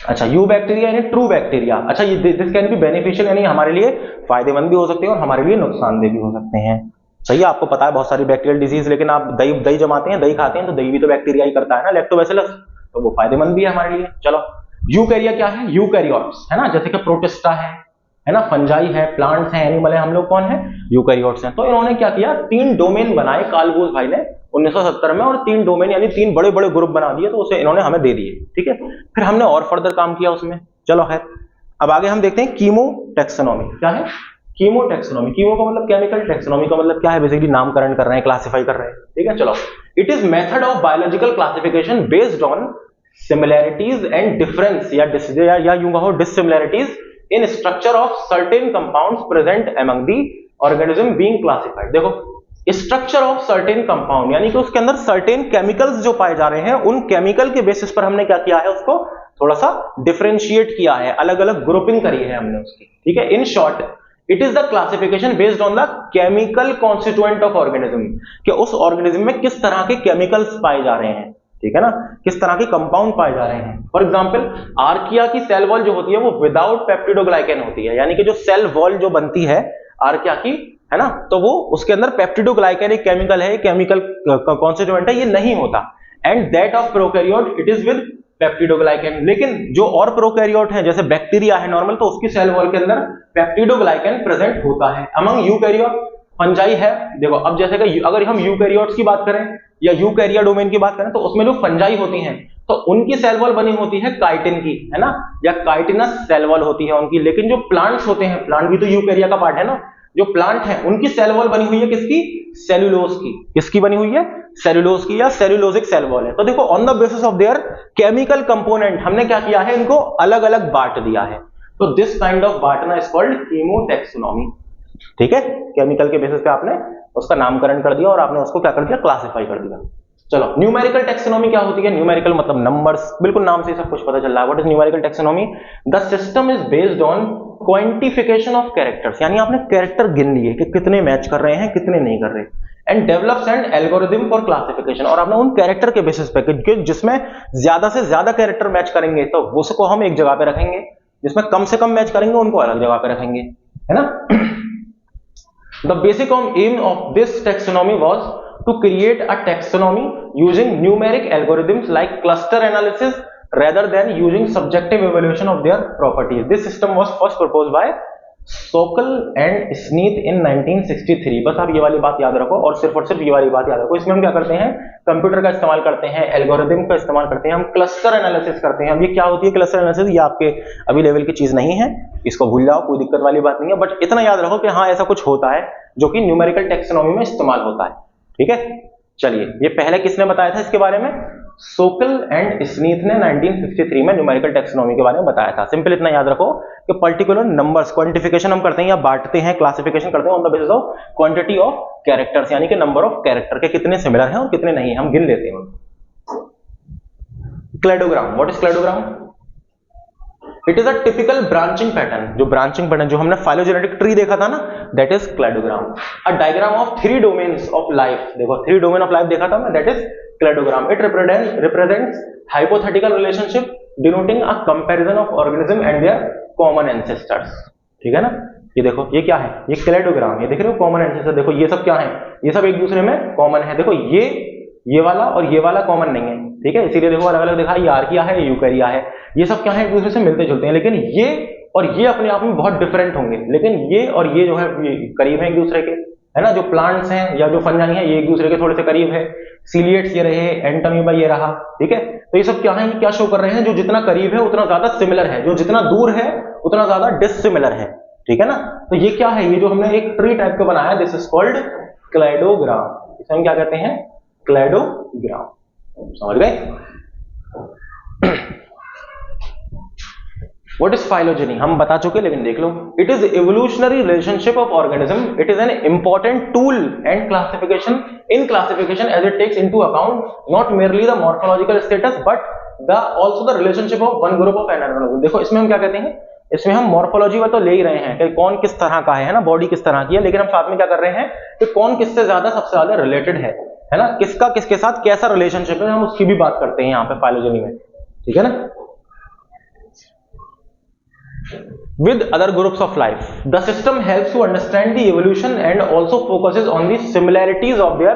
अच्छा, यू बैक्टीरिया यानी ट्रू बैक्टीरिया, अच्छा ये दिस कैन बी बेनिफिशियल, यानी हमारे लिए फायदेमंद भी हो सकते हैं और हमारे लिए नुकसानदेह भी हो सकते हैं। सही है, आपको पता है बहुत सारी बैक्टीरियल डिजीज, लेकिन आप दही जमाते हैं, दही खाते हैं, तो दही भी तो बैक्टीरिया ही करता है ना, लैक्टोबैसिलस, तो वो फायदेमंद भी है हमारे लिए। चलो यूकैरिया क्या है, यूकैरियोट्स है ना, जैसे कि प्रोटिस्टा है ना, फंजाई है, प्लांट्स हैं, एनिमल है, हम लोग कौन है, यूकैरियोट्स हैं। तो इन्होंने क्या किया, 3 डोमेन बनाए कार्ल वुज भाई ने 1970 में, और 3 डोमेन यानी 3 बड़े बड़े ग्रुप बना दिए, तो उसे इन्होंने हमें दे दिए, ठीक है। फिर हमने और फर्दर काम किया उसमें। चलो खैर, अब आगे हम देखते हैं कीमो टैक्सोनॉमी। क्या है कीमो टैक्सोनॉमी, कीमो का मतलब केमिकल, टैक्सोनॉमी का मतलब क्या है, बेसिकली नामकरण कर रहे हैं, क्लासिफाई कर रहे हैं, ठीक है। चलो, it is method of biological classification based on similarities and difference, या यूं कहो dissimilarities in structure of certain compounds present among the organism being classified. देखो स्ट्रक्चर ऑफ सर्टेन कंपाउंड, यानी कि उसके अंदर सर्टेन केमिकल्स जो पाए जा रहे हैं, उन केमिकल के बेसिस पर हमने क्या किया है, उसको थोड़ा सा डिफरेंशिएट किया है, अलग अलग ग्रुपिंग करी है हमने उसकी, ठीक है। In short it is the classification based on the chemical constituent of organism, कि उस ऑर्गेनिज्म में किस तरह के केमिकल्स पाए जा रहे हैं, ठीक है ना, किस तरह के कंपाउंड पाए जा रहे हैं। फॉर एग्जांपल आर्किया की सेल वॉल जो होती है वो विदाउट पेप्टिडोग्लाइकेन होती है, यानी कि जो सेल वॉल जो बनती है आर्किया की, है ना, तो वो उसके अंदर पेप्टिडोग्लाइकेन एक केमिकल है, केमिकल कॉन्स्टिट्यूएंट है, ये नहीं होता। And that of prokaryote it is with peptidoglycan. लेकिन जो और प्रोकैरियोट है जैसे बैक्टीरिया है नॉर्मल, तो उसकी सेल वॉल के अंदर पेप्टिडोग्लाइकेन प्रेजेंट होता है। अमंग यूकैरियोट फंजाई है, देखो अब जैसे कि अगर हम यूकैरियोट्स की बात करें या यूकैरिया डोमेन की बात करें, तो उसमें जो फंजाई होती हैं तो उनकी सेल वॉल बनी होती है काइटिन की, है ना, या काइटिनस सेल वॉल होती है उनकी। लेकिन जो प्लांट्स होते हैं, प्लांट भी तो यूकैरिया का पार्ट है ना, जो प्लांट है उनकी सेल वॉल बनी हुई है किसकी, सेल्यूलोज की। किसकी बनी हुई है, सेल्यूलोज की, या सेल्यूलोजिक सेल वॉल है। तो देखो on the basis of there chemical component हमने क्या किया है, इनको अलग अलग बांट दिया है। तो दिस काइंड ऑफ बांटना इज कॉल्ड कीमोटैक्सोनॉमी, ठीक है। केमिकल के बेसिस पे आपने उसका नामकरण कर दिया और आपने उसको क्या कर दिया, क्लासिफाई कर दिया। चलो न्यूमेरिकल टैक्सोनॉमी क्या होती है, न्यूमेरिकल मतलब नंबर्स, बिल्कुल नाम से सब कुछ पता चल रहा है। What is numerical taxonomy, the system is based on quantification of characters, यानी आपने कैरेक्टर गिन लिए कि कितने मैच कर रहे हैं कितने नहीं कर रहे, and develops and algorithm for classification, और आपने उन कैरेक्टर के बेसिस पे कि जिसमें ज्यादा से ज्यादा कैरेक्टर मैच करेंगे तो उसको हम एक जगह पे रखेंगे, जिसमें कम से कम मैच करेंगे उनको अलग जगह पे रखेंगे, है ना। The basic aim of this taxonomy was to create a taxonomy using numeric algorithms like cluster analysis rather than using subjective evaluation of their properties. This system was first proposed by Sokal and Sneath in 1963. बस आप ये वाली बात याद रखो और सिर्फ ये वाली बात याद रखो। इसमें हम क्या करते हैं, कंप्यूटर का इस्तेमाल करते हैं, एल्गोरिथम का इस्तेमाल करते हैं, हम क्लस्टर एनालिसिस करते हैं। अब ये क्या होती है क्लस्टर एनालिसिस, ये आपके अभी लेवल की चीज नहीं है, इसको भूल जाओ, कोई दिक्कत वाली बात नहीं है, बट इतना याद रखो कि हाँ ऐसा कुछ होता है जो कि न्यूमेरिकल टैक्सोनॉमी में इस्तेमाल होता है, ठीक है। चलिए ये पहले किसने बताया था इसके बारे में, सोकल एंड स्नीथ ने 1963 में न्यूमेरिकल टैक्सोनॉमी के बारे में बताया था। सिंपल इतना याद रखो कि पर्टिकुलर नंबर्स, क्वांटिफिकेशन हम करते हैं या बांटते हैं, क्लासिफिकेशन करते हैं on the basis of quantity of characters, यानी कि नंबर ऑफ कैरेक्टर के कितने सिमिलर हैं और कितने नहीं, हम गिन लेते हैं। Cladogram, what is cladogram, it is a typical branching pattern, जो ब्रांचिंग पैटर्न जो हमने फाइलोजेनेटिक ट्री देखा था ना, that is cladogram. A diagram of 3 domains of life, देखो 3 डोमेन ऑफ लाइफ देखा था मैं, that is cladogram. It represents hypothetical relationship denoting a comparison of organism and their common ancestors, ठीक है ना। ये देखो ये क्या है, ये क्लेडोग्राम, ये देख रहे हो कॉमन एंसेस्टर, देखो ये सब क्या है, ये सब एक दूसरे में कॉमन है। देखो ये वाला और ये वाला कॉमन नहीं है, ठीक है, इसीलिए देखो अलग अलग देखा, ये आर्किया है, यूकैरिया है, ये सब क्या है एक दूसरे से मिलते जुलते हैं, लेकिन ये और ये अपने आप में बहुत डिफरेंट होंगे, लेकिन ये और ये जो है ये करीब है एक दूसरे के, है ना। जो प्लांट्स हैं या जो फंजाई हैं ये एक दूसरे के थोड़े से करीब है, सीलिएट्स ये रहे, एंटोमीबा ये रहा, ठीक है। तो ये सब क्या है, ये क्या शो कर रहे हैं, जो जितना करीब है उतना ज्यादा सिमिलर है, जो जितना दूर है उतना ज्यादा डिसिमिलर है, ठीक है ना। तो ये क्या है, ये जो हमने एक ट्री टाइप का बनाया, दिस इज कॉल्ड क्लेडोग्राम, इसे हम क्या कहते हैं, क्लेडोग्राम, समझ गए। What is phylogeny? हम बता चुके, लेकिन देख लो। It is evolutionary relationship of organism. It is an important tool and classification as it takes into account not merely the morphological status but also the relationship of one group of another. देखो इसमें हम क्या कहते हैं, इसमें हम मॉर्फोलॉजी में तो ले ही रहे हैं कि कौन किस तरह का है ना, बॉडी किस तरह की है, लेकिन हम साथ में क्या कर रहे हैं कि कौन किससे ज्यादा सबसे ज्यादा रिलेटेड है ना, किसका किसके साथ कैसा रिलेशनशिप है, हम उसकी भी बात करते हैं यहाँ पे फाइलोजेनी में, ठीक है ना। With other groups of life, the system helps to understand the evolution and also focuses on the similarities of their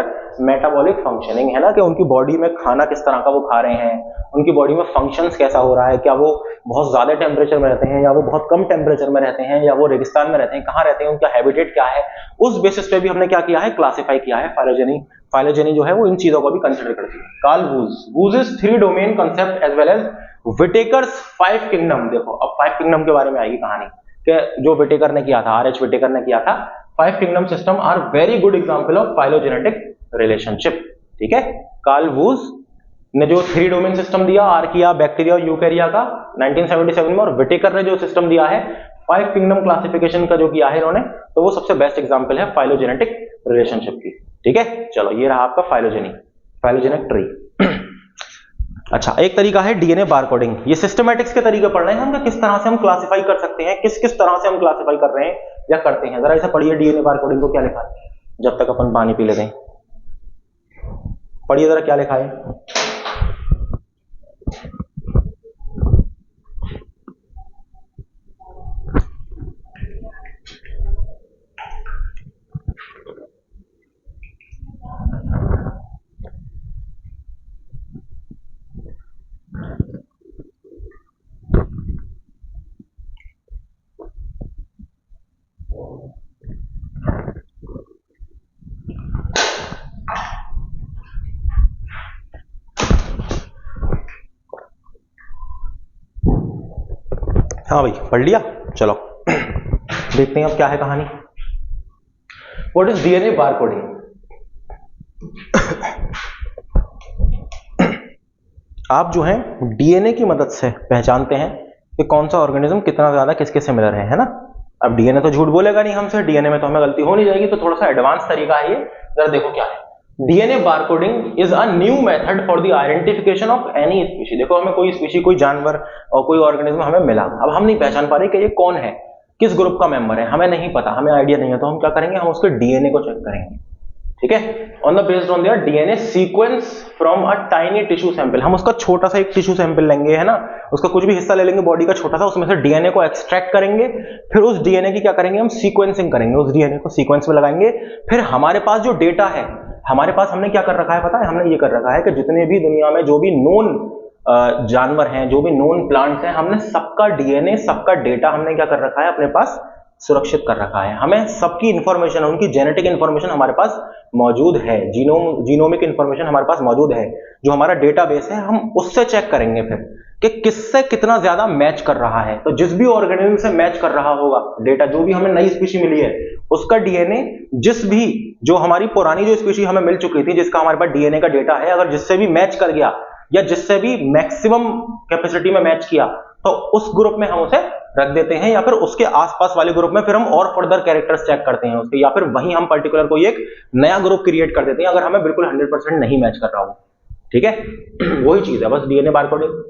metabolic functioning, है ना, कि उनकी बॉडी में खाना किस तरह का वो खा रहे हैं, उनकी बॉडी में फंक्शंस कैसा हो रहा है, क्या वो बहुत ज्यादा टेम्परेचर में रहते हैं या वो बहुत कम टेम्परेचर में रहते हैं या वो रेगिस्तान में रहते हैं, कहाँ रहते हैं, उनका हैबिटेट क्या है, उस बेसिस पे भी हमने क्या किया है, क्लासिफाई किया है। फाइलोजेनी जो है वो इन चीजों को भी कंसिडर करती है। Carl Woese is 3 domain concept as well as Whittaker's 5 kingdom. देखो अब 5 किंगडम के बारे में आएगी कहानी कि जो विटेकर ने किया था, आरएच विटेकर ने किया था। 5 kingdom system are very good example of phylogenetic relationship, ठीक है। कार्ल वूज ने जो 3 डोमेन सिस्टम दिया, आर्किया, बैक्टीरिया और यूकैरिया का 1977 में, और विटेकर ने जो सिस्टम दिया है 5 किंगडम क्लासिफिकेशन का जो किया है इन्होंने, तो वो सबसे बेस्ट एग्जांपल है फाइलोजेनेटिक रिलेशनशिप की, ठीक है। चलो ये रहा आपका फाइलोजेनिक ट्री। अच्छा, एक तरीका है डीएनए बारकोडिंग। ये सिस्टमैटिक्स के तरीके पढ़ रहे हैं हम, किस तरह से हम क्लासिफाई कर सकते हैं, किस तरह से हम क्लासिफाई कर रहे हैं या करते हैं? जरा ऐसा पढ़िए डीएनए बारकोडिंग को क्या लिखा है, जब तक अपन पानी पी लेते हैं। पढ़िए जरा क्या लिखा है। हाँ भाई पढ़ लिया, चलो देखते हैं अब क्या है कहानी। What is DNA barcoding? आप जो है डीएनए की मदद से पहचानते हैं कि कौन सा ऑर्गेनिज्म कितना ज्यादा किसके सिमिलर है ना। अब डीएनए तो झूठ बोलेगा नहीं हमसे, डीएनए में तो हमें गलती हो नहीं जाएगी, तो थोड़ा सा एडवांस तरीका है ये। जरा देखो क्या है। DNA barcoding is a new method for the identification of any species. देखो हमें कोई स्पीशी, कोई जानवर और कोई ऑर्गेनिज्म हमें मिला, अब हम नहीं पहचान पा रहे कि ये कौन है, किस ग्रुप का मेंबर है, हमें नहीं पता, हमें आइडिया नहीं है, तो हम क्या करेंगे, हम उसके डीएनए को चेक करेंगे, ठीक है, on the based on their DNA sequence from a tiny tissue sample. हम उसका छोटा सा एक टिश्यू सैंपल लेंगे, है ना, उसका कुछ भी हिस्सा ले लेंगे बॉडी का छोटा सा, उसमें से डीएनए को एक्सट्रैक्ट करेंगे, फिर उस डीएनए की क्या करेंगे, हम सीक्वेंसिंग करेंगे, उस डीएनए को सीक्वेंस में लगाएंगे, फिर हमारे पास जो डेटा है, हमारे पास हमने क्या कर रखा है पता है, हमने ये कर रखा है कि जितने भी दुनिया में जो भी नोन जानवर हैं, जो भी नोन प्लांट्स हैं, हमने सबका डीएनए, सबका डेटा हमने क्या कर रखा है अपने पास सुरक्षित कर रखा है। हमें सबकी इंफॉर्मेशन, उनकी जेनेटिक इंफॉर्मेशन हमारे पास मौजूद है, जीनोमिक इंफॉर्मेशन हमारे पास मौजूद है, जो हमारा डेटाबेस है, हम उससे चेक करेंगे फिर कि किससे कितना ज्यादा मैच कर रहा है। तो जिस भी ऑर्गेनिज्म से मैच कर रहा होगा डेटा, जो भी हमें नई स्पीशी मिली है, उसका डीएनए जिस भी, जो हमारी पुरानी जो स्पीशी हमें मिल चुकी थी, जिसका हमारे पास डीएनए का डेटा है, अगर जिससे भी मैच कर गया या जिससे भी मैक्सिमम कैपेसिटी में मैच किया, तो उस ग्रुप में हम उसे रख देते हैं, या फिर उसके आसपास वाले ग्रुप में फिर हम और फर्दर कैरेक्टर्स चेक करते हैं उसके, या फिर वहीं हम पर्टिकुलर कोई एक नया ग्रुप क्रिएट कर देते हैं अगर हमें बिल्कुल 100% नहीं मैच कर रहा हो, ठीक है। वही चीज है बस DNA barcoding.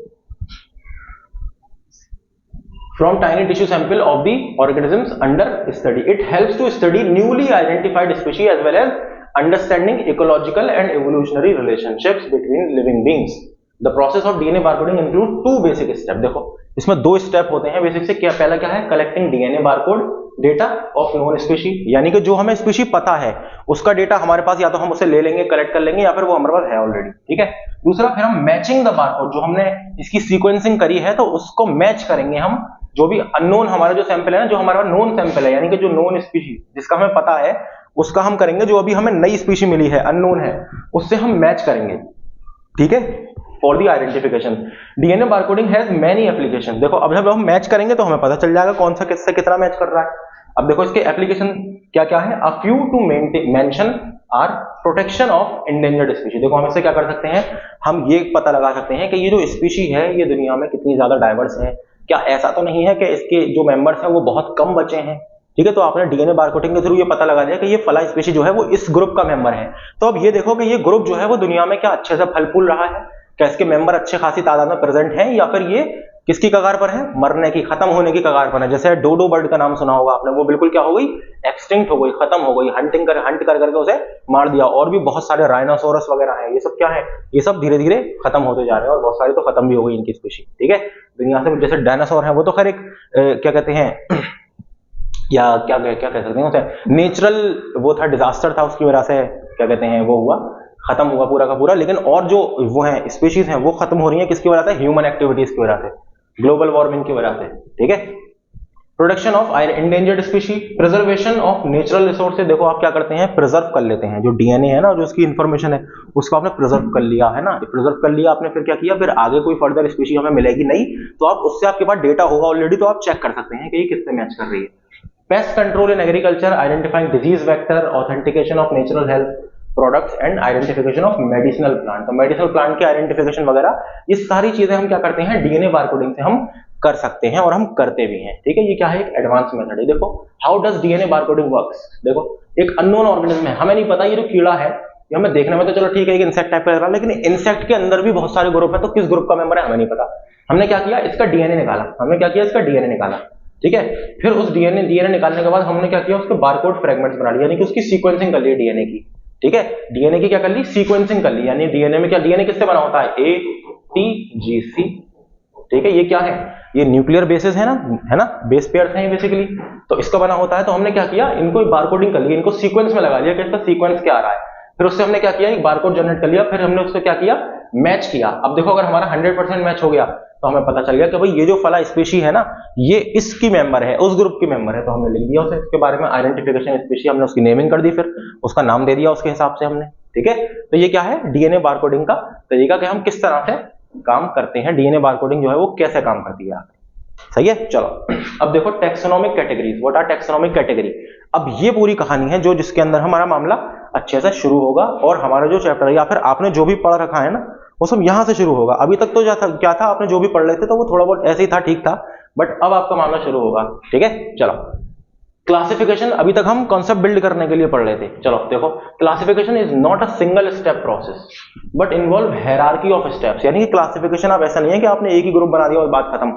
From tiny tissue sample of the organisms under study, it helps to study newly identified species as well as understanding ecological and evolutionary relationships between living beings. The process of DNA barcoding includes two basic steps. देखो इसमें दो स्टेप होते हैं बेसिक से। क्या पहला क्या है, collecting DNA barcode data of known species, यानी कि जो हमें स्पीशी पता है उसका डेटा हमारे पास, या तो हम उसे ले लेंगे, कलेक्ट कर लेंगे, या फिर वो हमारे पास है ऑलरेडी, ठीक है। दूसरा फिर हम मैचिंग द बारकोड, जो हमने इसकी सीक्वेंसिंग करी है तो उसको मैच करेंगे हम, जो भी अननोन हमारा जो सैंपल है ना, जो हमारा नोन सैंपल है, यानी कि जो नोन स्पीशी जिसका हमें पता है उसका हम करेंगे, जो अभी हमें नई स्पीशी मिली है अननोन है उससे हम मैच करेंगे, ठीक है, for the identification. DNA barcoding has many application. देखो अब जब हम मैच करेंगे तो हमें पता चल जाएगा कौन सा किससे कितना मैच कर रहा है। अब देखो इसके एप्लीकेशन क्या क्या है, a few to mention are protection of endangered species. देखो हम इससे क्या कर सकते हैं, हम ये पता लगा सकते हैं कि ये जो स्पीशी है ये दुनिया में कितनी ज्यादा डाइवर्स है, क्या ऐसा तो नहीं है कि इसके जो मेंबर्स हैं वो बहुत कम बचे हैं, ठीक है। तो आपने डीएनए बारकोडिंग के थ्रू ये पता लगा दिया कि ये फला स्पीशी जो है वो इस ग्रुप का मेंबर है। तो अब ये देखो कि ये ग्रुप जो है वो दुनिया में क्या अच्छे से फल फूल रहा है, क्या इसके मेंबर अच्छे खासी तादाद में प्रेजेंट हैं, या फिर ये किसकी कगार पर है, मरने की, खत्म होने की कगार पर है। जैसे डोडो बर्ड का नाम सुना होगा आपने, वो बिल्कुल क्या हो गई, एक्सटिंक्ट हो गई, खत्म हो गई, हंट कर करके उसे मार दिया। और भी बहुत सारे राइनोसोरस वगैरह हैं, ये सब क्या है, ये सब धीरे धीरे खत्म होते जा रहे हैं, और बहुत सारे तो खत्म भी हो गई इनकी स्पीशी, ठीक है, दुनिया से। जैसे डायनासोर है वो तो खैर एक क्या कहते हैं या क्या कह सकते हैं उसे, नेचुरल वो था, डिजास्टर था, उसकी वजह से क्या कहते हैं वो हुआ, खत्म हुआ पूरा का पूरा। लेकिन और जो वो है स्पीशीज हैं वो खत्म हो रही है किसकी वजह से, ह्यूमन एक्टिविटीज की वजह से, ग्लोबल वार्मिंग की वजह से, ठीक है। Protection of endangered species, preservation of natural resources. देखो आप क्या करते हैं, प्रिजर्व कर लेते हैं जो डीएनए है ना, जो उसकी इंफॉर्मेशन है उसको आपने प्रिजर्व कर लिया है ना, प्रिजर्व कर लिया आपने, फिर क्या किया, फिर आगे कोई फर्दर स्पीशी हमें मिलेगी नहीं तो आप उससे, आपके पास डेटा होगा ऑलरेडी, तो आप चेक कर सकते हैं कि ये किससे मैच कर रही है। Pest control in agriculture, identifying disease vector, authentication of natural health products and identification of medicinal plant. तो मेडिसिनल प्लांट के आइडेंटिफिकेशन वगैरह ये सारी चीजें हम क्या करते हैं, डीएनए बारकोडिंग से हम कर सकते हैं, और हम करते भी हैं, ठीक है। ये क्या है, एक एडवांस मेथड है। देखो how does DNA barcoding works. देखो एक अननोन ऑर्गेनिज्म है, हमें नहीं पता ये जो कीड़ा है, ये हमें देखने में तो चलो ठीक है एक इंसेक्ट टाइप का लग रहा है, लेकिन इंसेक्ट के अंदर भी बहुत सारे ग्रुप है, तो किस ग्रुप का मेंबर है हमें नहीं पता। हमने क्या किया, इसका डीएनए निकाला, हमने क्या किया, इसका डीएनए निकाला, ठीक है। फिर उस डीएनए निकालने के बाद हमने क्या किया, उसके बारकोड फ्रेगमेंट्स बना लिए, यानी कि उसकी सीक्वेंसिंग कर ली डीएनए की। ठीक है, डीएनए की क्या कर ली, सीक्वेंसिंग कर ली। यानी डीएनए में क्या, डीएनए किससे बना होता है, ATGC। ठीक है, ये क्या है, ये न्यूक्लियर बेसिस है ना, बेस पेयर्स हैं बेसिकली, तो इसका बना होता है। तो हमने क्या किया, इनको बारकोडिंग कर ली, इनको सीक्वेंस में लगा लिया कि इसका सीक्वेंस क्या आ रहा है। फिर उससे हमने क्या किया, एक बारकोड जनरेट कर लिया। फिर हमने उसको क्या किया, मैच किया। अब देखो, अगर हमारा 100% मैच हो गया तो हमें पता चल गया कि भाई ये जो फला स्पीशी है ना, ये इसकी मेंबर है, उस ग्रुप की मेंबर है। तो हमने लिख दिया उसे, इसके बारे में आइडेंटिफिकेशन स्पीशी, हमने उसकी नेमिंग कर दी, फिर उसका नाम दे दिया उसके हिसाब से हमने। ठीक है, तो ये क्या है, डीएनए बारकोडिंग का तरीका, कि हम किस तरह से काम करते हैं, डीएनए बारकोडिंग जो है वो कैसे काम करती है। सही है, चलो अब देखो taxonomic categories. What are taxonomic category. अब ये पूरी कहानी है जो जिसके अंदर हमारा मामला अच्छे से शुरू होगा, और हमारा जो चैप्टर या फिर आपने जो भी पढ़ रखा है ना, वो सब यहां से शुरू होगा। अभी तक तो क्या था, आपने जो भी पढ़ रहे थे तो वो थोड़ा बहुत ऐसे ही था, ठीक था, बट अब आपका मामला शुरू होगा। ठीक है, चलो क्लासिफिकेशन अभी तक हम कॉन्सेप्ट बिल्ड करने के लिए पढ़ रहे थे। चलो देखो, classification is not a single step process but involve hierarchy of steps. यानी कि क्लासिफिकेशन अब ऐसा नहीं है कि आपने एक ही ग्रुप बना दिया और बात खत्म।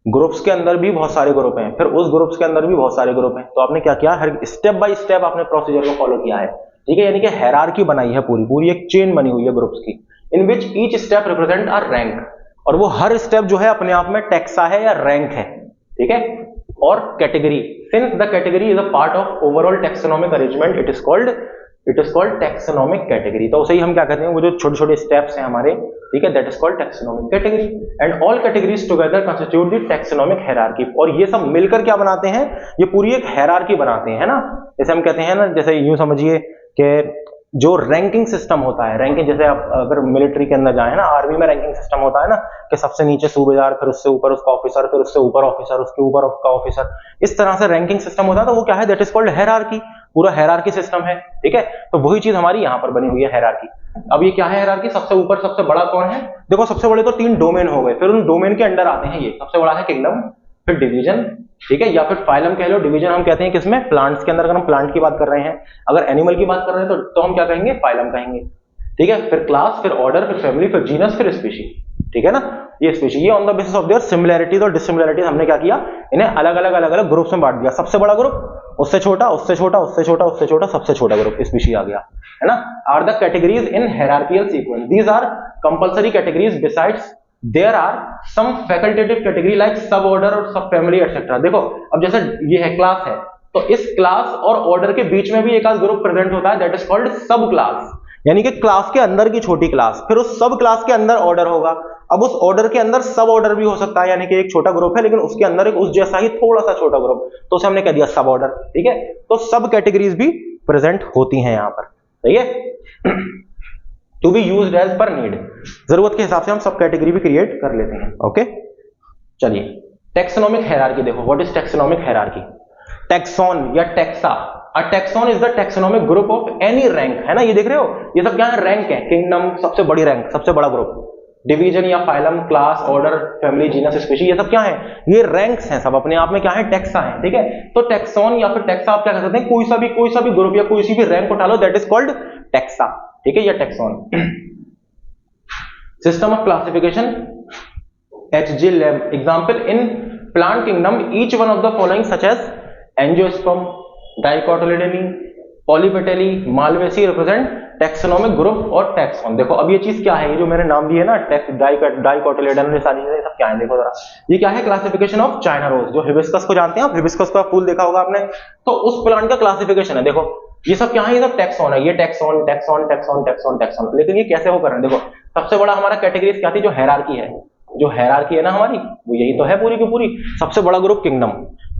ग्रुप्स के अंदर भी बहुत सारे ग्रुप हैं, फिर उस ग्रुप्स के अंदर भी बहुत सारे ग्रुप हैं। तो आपने क्या किया, हर स्टेप बाय स्टेप आपने प्रोसीजर को फॉलो किया है। ठीक है, यानी कि हायरार्की बनाई है, पूरी पूरी एक चेन बनी हुई है ग्रुप्स की, in which each step represent a rank. और वो हर स्टेप जो है अपने आप में टैक्सा है या रैंक है। ठीक है, और category, since the category is a part of overall taxonomic arrangement, it is called taxonomic category. तो उसे ही हम क्या कहते हैं, वो जो छोटे छोटे स्टेप्स हैं हमारे, ठीक है, that is called taxonomic category. And all categories together constitute the taxonomic hierarchy. और ये सब मिलकर क्या बनाते हैं, ये पूरी एक हायरार्की बनाते हैं ना। जैसे हम कहते हैं ना, जैसे यूं समझिए कि जो रैंकिंग सिस्टम होता है, रैंकिंग जैसे आप अगर मिलिट्री के अंदर जाए ना, आर्मी में रैंकिंग सिस्टम होता है ना, कि सबसे नीचे सूबेदार, फिर उससे ऊपर उसका ऑफिसर, फिर उससे ऊपर ऑफिसर, उसके ऊपर उसका ऑफिसर, इस तरह से रैंकिंग सिस्टम होता है। तो वो क्या है, दैट इज कॉल्ड हायरार्की, पूरा हायरार्की सिस्टम है। ठीक है, तो वही चीज हमारी यहाँ पर बनी हुई है, हायरार्की। अब ये क्या है हायरार्की, सबसे ऊपर सबसे बड़ा कौन है, देखो सबसे बड़े तो 3 डोमेन हो गए, फिर उन डोमेन के अंडर आते हैं ये। सबसे बड़ा है किंगडम, फिर डिवीजन, ठीक है, या फिर फाइलम कह लो। डिवीजन हम कहते हैं किसमें, प्लांट्स के अंदर। अगर हम प्लांट की बात कर रहे हैं, अगर एनिमल की बात कर रहे हैं तो हम क्या कहेंगे, फाइलम कहेंगे। ठीक है, फिर क्लास, फिर ऑर्डर, फिर फैमिली, फिर जीनस, फिर स्पीशी। ठीक है ना, ये स्पीशी, ये on the basis of there similarities और डिसिमिलैरिटीज हमने क्या किया, इन्हें अलग अलग ग्रुप्स में बांट दिया। सबसे बड़ा ग्रुप, उससे छोटा, उससे छोटा, उससे छोटा, उससे छोटा, सबसे छोटा ग्रुप स्पीशी आ गया, है ना। Are the categories in hierarchical sequence, these are compulsory categories, besides there are some facultative category like sub order और सब फैमिली एटसेट्रा। देखो अब जैसे ये है क्लास है, तो इस क्लास और ऑर्डर के बीच में भी एक आध ग्रुप प्रेजेंट होता है, दैट इज कॉल्ड सब क्लास। यानी कि क्लास के अंदर की छोटी क्लास, फिर उस सब क्लास के अंदर ऑर्डर होगा। अब उस ऑर्डर के अंदर सब ऑर्डर भी हो सकता है, यानी कि एक छोटा ग्रुप है लेकिन उसके अंदर एक उस जैसा ही थोड़ा सा छोटा ग्रुप, तो उसे हमने कह दिया सब ऑर्डर। ठीक है, तो सब कैटेगरीज भी प्रेजेंट होती हैं यहां पर। सही है, to be used as per need, जरूरत के हिसाब से हम सब कैटेगरी भी क्रिएट कर लेते हैं। ओके, चलिए टैक्सोनॉमिक हायरार्की देखो। What is taxonomic hierarchy, taxon या taxa. A taxon is the taxonomic group of any rank, है ना, ये देख रहे हो, ये सब क्या है, रैंक है। किंगडम सबसे बड़ी रैंक, सबसे बड़ा ग्रुप, डिवीजन या phylum, class, order, family, genus, species, ये सब क्या है, ये रैंक्स हैं, सब अपने आप में क्या है, टैक्सा है। ठीक है, तो टैक्सॉन या फिर टैक्सा आप क्या कह सकते हैं, कोई सा भी ग्रुप या कोई सी भी रैंक उठा लो, दैट इज कॉल्ड टैक्सा। ठीक है, या taxon. System of classification, HG lab example in plant kingdom each one of the following such as angiosperm, dicotyledone, polypetally, malvaceae represent taxonomic group और टैक्सॉन। देखो अब ये चीज क्या है, ये जो मैंने नाम दिए ना, डाइकोटिलेडन, ये सारी चीजें सब क्या है, देखो जरा, ये क्या है, क्लासिफिकेशन ऑफ चाइना रोज। जो हिबिस्कस को जानते हैं आप, हिबिस्कस का फूल देखा होगा आपने, तो उस प्लांट का क्लासिफिकेशन है। देखो ये सब क्या है, ये सब टैक्सॉन है, ये taxon taxon taxon taxon taxon. लेकिन ये कैसे हो कर रहे हैं, देखो सबसे बड़ा हमारा कैटेगरी क्या थी, जो हायरार्की है, जो हायरार्की है ना हमारी, वो यही तो है पूरी की पूरी। सबसे बड़ा ग्रुप किंगडम,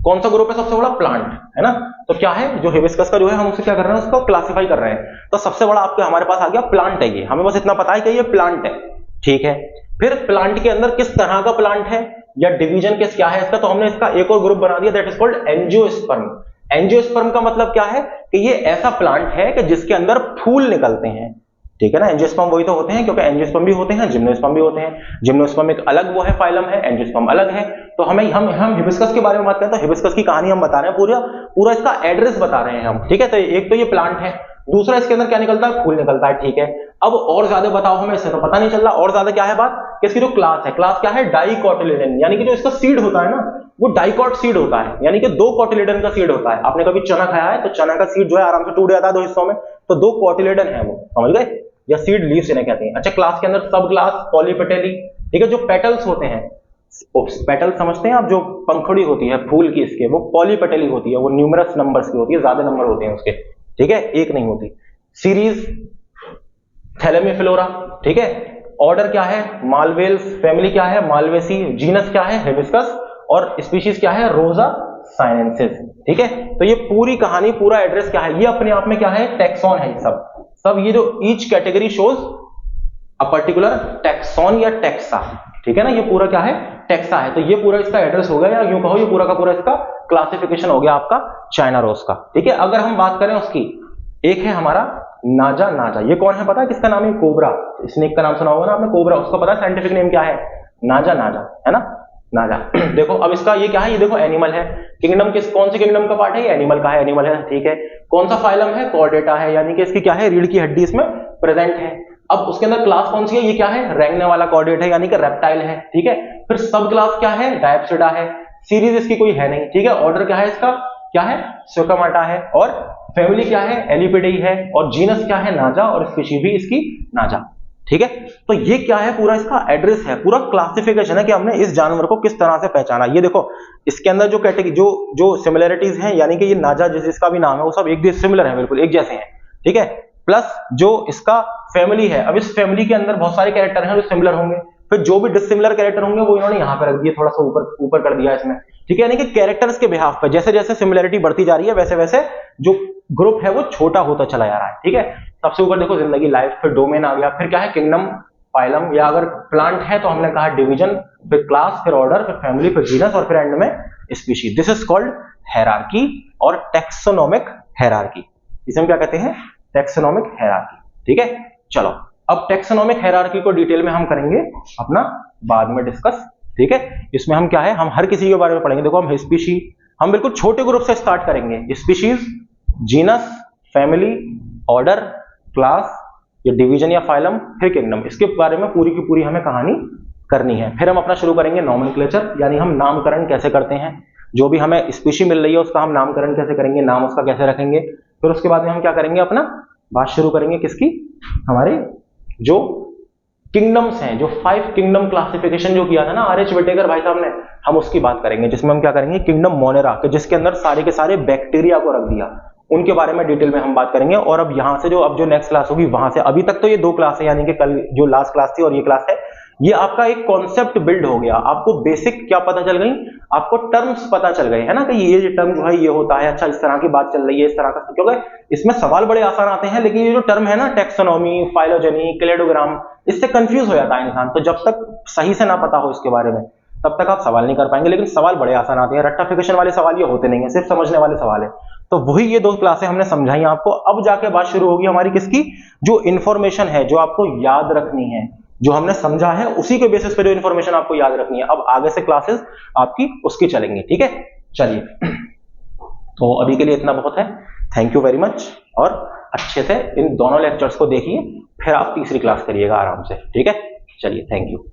कौन सा ग्रुप है सबसे बड़ा, प्लांट, है ना। तो क्या है, जो हिबिस्कस का जो है, हम उसे क्या कर रहे हैं, उसको क्लासिफाई कर रहे हैं। तो सबसे बड़ा आपके हमारे पास आ गया प्लांट है, ये हमें बस इतना पता है कि ये प्लांट है। ठीक है, फिर प्लांट के अंदर किस तरह का प्लांट है या डिवीजन किस क्या है इसका, तो हमने इसका एक और ग्रुप बना दिया, that is called angiosperm. Angiosperm का मतलब क्या है, कि ये ऐसा प्लांट है कि जिसके अंदर फूल निकलते हैं। ठीक है ना, एंजियोस्पर्म वही तो होते हैं, क्योंकि एंजियोस्पर्म भी होते हैं, जिम्नोस्पर्म भी होते हैं। जिम्नोस्पर्म एक अलग वो है, फाइलम है, एंजियोस्पर्म अलग है। तो हम हिबिस्कस के बारे में बात करें तो हिबिस्कस की कहानी हम बता रहे हैं, पूरा इसका एड्रेस बता रहे हैं हम। ठीक है, तो एक तो ये प्लांट है, दूसरा इसके अंदर क्या निकलता है, फूल निकलता है। ठीक है, अब और ज्यादा बताओ हमें, इससे तो पता नहीं चल रहा, और ज्यादा क्या है बात, कि इसकी जो क्लास है, क्लास क्या है, डाइकोटिलेडन, यानी कि जो इसका सीड होता है ना वो डाइकॉट सीड होता है, यानी कि 2 कोटिलेडन का सीड होता है। आपने कभी चना खाया है तो चना का सीड जो है आराम से टूट जाता है 2 हिस्सों में, तो 2 कोटिलेडन है वो, समझ गए, या सीड लीव्स इन्हें कहते हैं। अच्छा, क्लास के अंदर सब क्लास पॉलीपेटली, ठीक है, जो पेटल्स होते हैं, पेटल समझते हैं आप, जो पंखुड़ी होती है फूल की इसके, वो पॉलीपेटली होती है, वो न्यूमरस नंबर्स की होती है, ज्यादा नंबर होते हैं उसके, ठीक है, एक नहीं होती। सीरीज थैलेमिफिलोरा, ठीक है, ऑर्डर क्या है, मालवेल्स, फैमिली क्या है, मालवेसी, जीनस क्या है, हिबिस्कस, और स्पीशीज क्या है, रोजा साइनेंसिस, ठीक है। तो ये पूरी कहानी, पूरा एड्रेस क्या है, ये अपने आप में क्या है, टैक्सॉन है, सब ये जो each category shows a particular taxon या टैक्सा, ठीक है ना, ये पूरा क्या है, टैक्सा है। तो ये पूरा इसका एड्रेस हो गया, या यूं कहो ये पूरा का पूरा इसका क्लासिफिकेशन हो गया आपका चाइना रोज का, ठीक है। अगर हम बात करें उसकी, एक है हमारा नाजा, ये कौन है पता है किसका नाम है, कोबरा, स्नेक का नाम सुना होगा ना आपने, कोबरा, उसका पता है साइंटिफिक नेम क्या है, नाजा, है ना, नाजा। देखो अब इसका ये क्या है, ये देखो एनिमल है, किंगडम कौन से किंगडम का पार्ट है, ये एनिमल का है, एनिमल है, ठीक है। कौन सा फाइलम है, कॉर्डेटा है, यानी कि इसकी क्या है, रीढ़ की हड्डी इसमें प्रेजेंट है। अब उसके अंदर क्लास कौन सी है, ये क्या है, रेंगने वाला कॉर्डेट है, यानी कि रेप्टाइल है, ठीक है। फिर सब क्लास क्या है, डायप्सिडा है, सीरीज इसकी कोई है नहीं, ठीक है। ऑर्डर क्या है इसका, क्या है, स्योकामाटा है, और फैमिली क्या है, एलिपिडेई है, और जीनस क्या है, नाजा, और स्पीशीज भी इसकी नाजा, ठीक है। तो ये क्या है, पूरा इसका एड्रेस है, पूरा क्लासिफिकेशन है कि हमने इस जानवर को किस तरह से पहचाना। ये देखो इसके अंदर जो कैटेगरी, जो सिमिलरिटीज हैं, यानी कि ये नाजा जिसका भी नाम है वो सब एक सिमिलर है, बिल्कुल एक जैसे हैं, ठीक है। प्लस जो इसका फैमिली है, अब इस फैमिली के अंदर बहुत सारे कैरेक्टर हैं जो सिमिलर होंगे, फिर जो भी डिसिमिलर कैरेक्टर होंगे वो इन्होंने यहाँ पे रख दिए, थोड़ा सा ऊपर कर दिया इसमें, ठीक है। यानी कि कैरेक्टर्स के बिहाफ पे जैसे जैसे सिमिलरिटी बढ़ती जा रही है वैसे वैसे जो ग्रुप है वो छोटा होता चला जा रहा है, ठीक है। सबसे ऊपर देखो जिंदगी, लाइफ, फिर डोमेन आ गया, फिर क्या है, किंगडम, फाइलम, या अगर प्लांट है तो हमने कहा डिवीजन, फिर क्लास, फिर ऑर्डर, फिर फैमिली, फिर जीनस, और फिर एंड में species. This is called hierarchy और टैक्सोनॉमिक हायरार्की। इसे हम क्या कहते हैं, टैक्सोनॉमिक हायरार्की, ठीक है। चलो अब टैक्सोनॉमिक हायरार्की को डिटेल में हम करेंगे अपना बाद में डिस्कस, ठीक है। इसमें हम क्या है, हम हर किसी के बारे में पढ़ेंगे। देखो हम स्पीशीज, हम बिल्कुल छोटे ग्रुप से स्टार्ट करेंगे, species, genus, family, order, class या डिवीजन या फाइलम, फिर किंगडम, इसके बारे में पूरी की पूरी हमें कहानी करनी है। फिर हम अपना शुरू करेंगे नॉमेनक्लेचर, यानी हम नामकरण कैसे करते हैं, जो भी हमें स्पीशी मिल रही है उसका हम नामकरण कैसे करेंगे, नाम उसका कैसे रखेंगे। फिर उसके बाद में हम क्या करेंगे, अपना बात शुरू करेंगे किसकी, हमारे जो किंगडम्स हैं, जो 5 किंगडम क्लासिफिकेशन जो किया था ना आर.एच. विटेकर भाई साहब ने, हम उसकी बात करेंगे, जिसमें हम क्या करेंगे, किंगडम मोनेरा के, जिसके अंदर सारे के सारे बैक्टीरिया को रख दिया, उनके बारे में डिटेल में हम बात करेंगे। और अब यहां से जो नेक्स्ट क्लास होगी वहां से, अभी तक तो ये 2 क्लास है, यानी कि कल जो लास्ट क्लास थी और ये क्लास है, ये आपका एक कॉन्सेप्ट बिल्ड हो गया, आपको बेसिक क्या पता चल गई, आपको टर्म्स पता चल गए, है ना, कि ये टर्म जो है ये होता है, अच्छा इस तरह की बात चल रही है, इस तरह का, क्योंकि इसमें सवाल बड़े आसान आते हैं, लेकिन ये जो टर्म है ना, टैक्सोनॉमी, फाइलोजेनी, क्लेडोग्राम, इससे कंफ्यूज हो जाता है इंसान। तो जब तक सही से ना पता हो इसके बारे में तब तक आप सवाल नहीं कर पाएंगे, लेकिन सवाल बड़े आसान आते हैं, रट्टाफिकेशन वाले सवाल ये होते नहीं है, सिर्फ समझने वाले सवाल है। तो वही ये 2 क्लासें हमने समझाई आपको। अब जाके बात शुरू होगी हमारी किसकी, जो इंफॉर्मेशन है जो आपको याद रखनी है, जो हमने समझा है उसी के बेसिस पे जो इंफॉर्मेशन आपको याद रखनी है, अब आगे से क्लासेस आपकी उसकी चलेंगी, ठीक है। चलिए तो अभी के लिए इतना बहुत है, थैंक यू वेरी मच, और अच्छे से इन दोनों लेक्चर्स को देखिए, फिर आप तीसरी क्लास करिएगा आराम से, ठीक है। चलिए थैंक यू।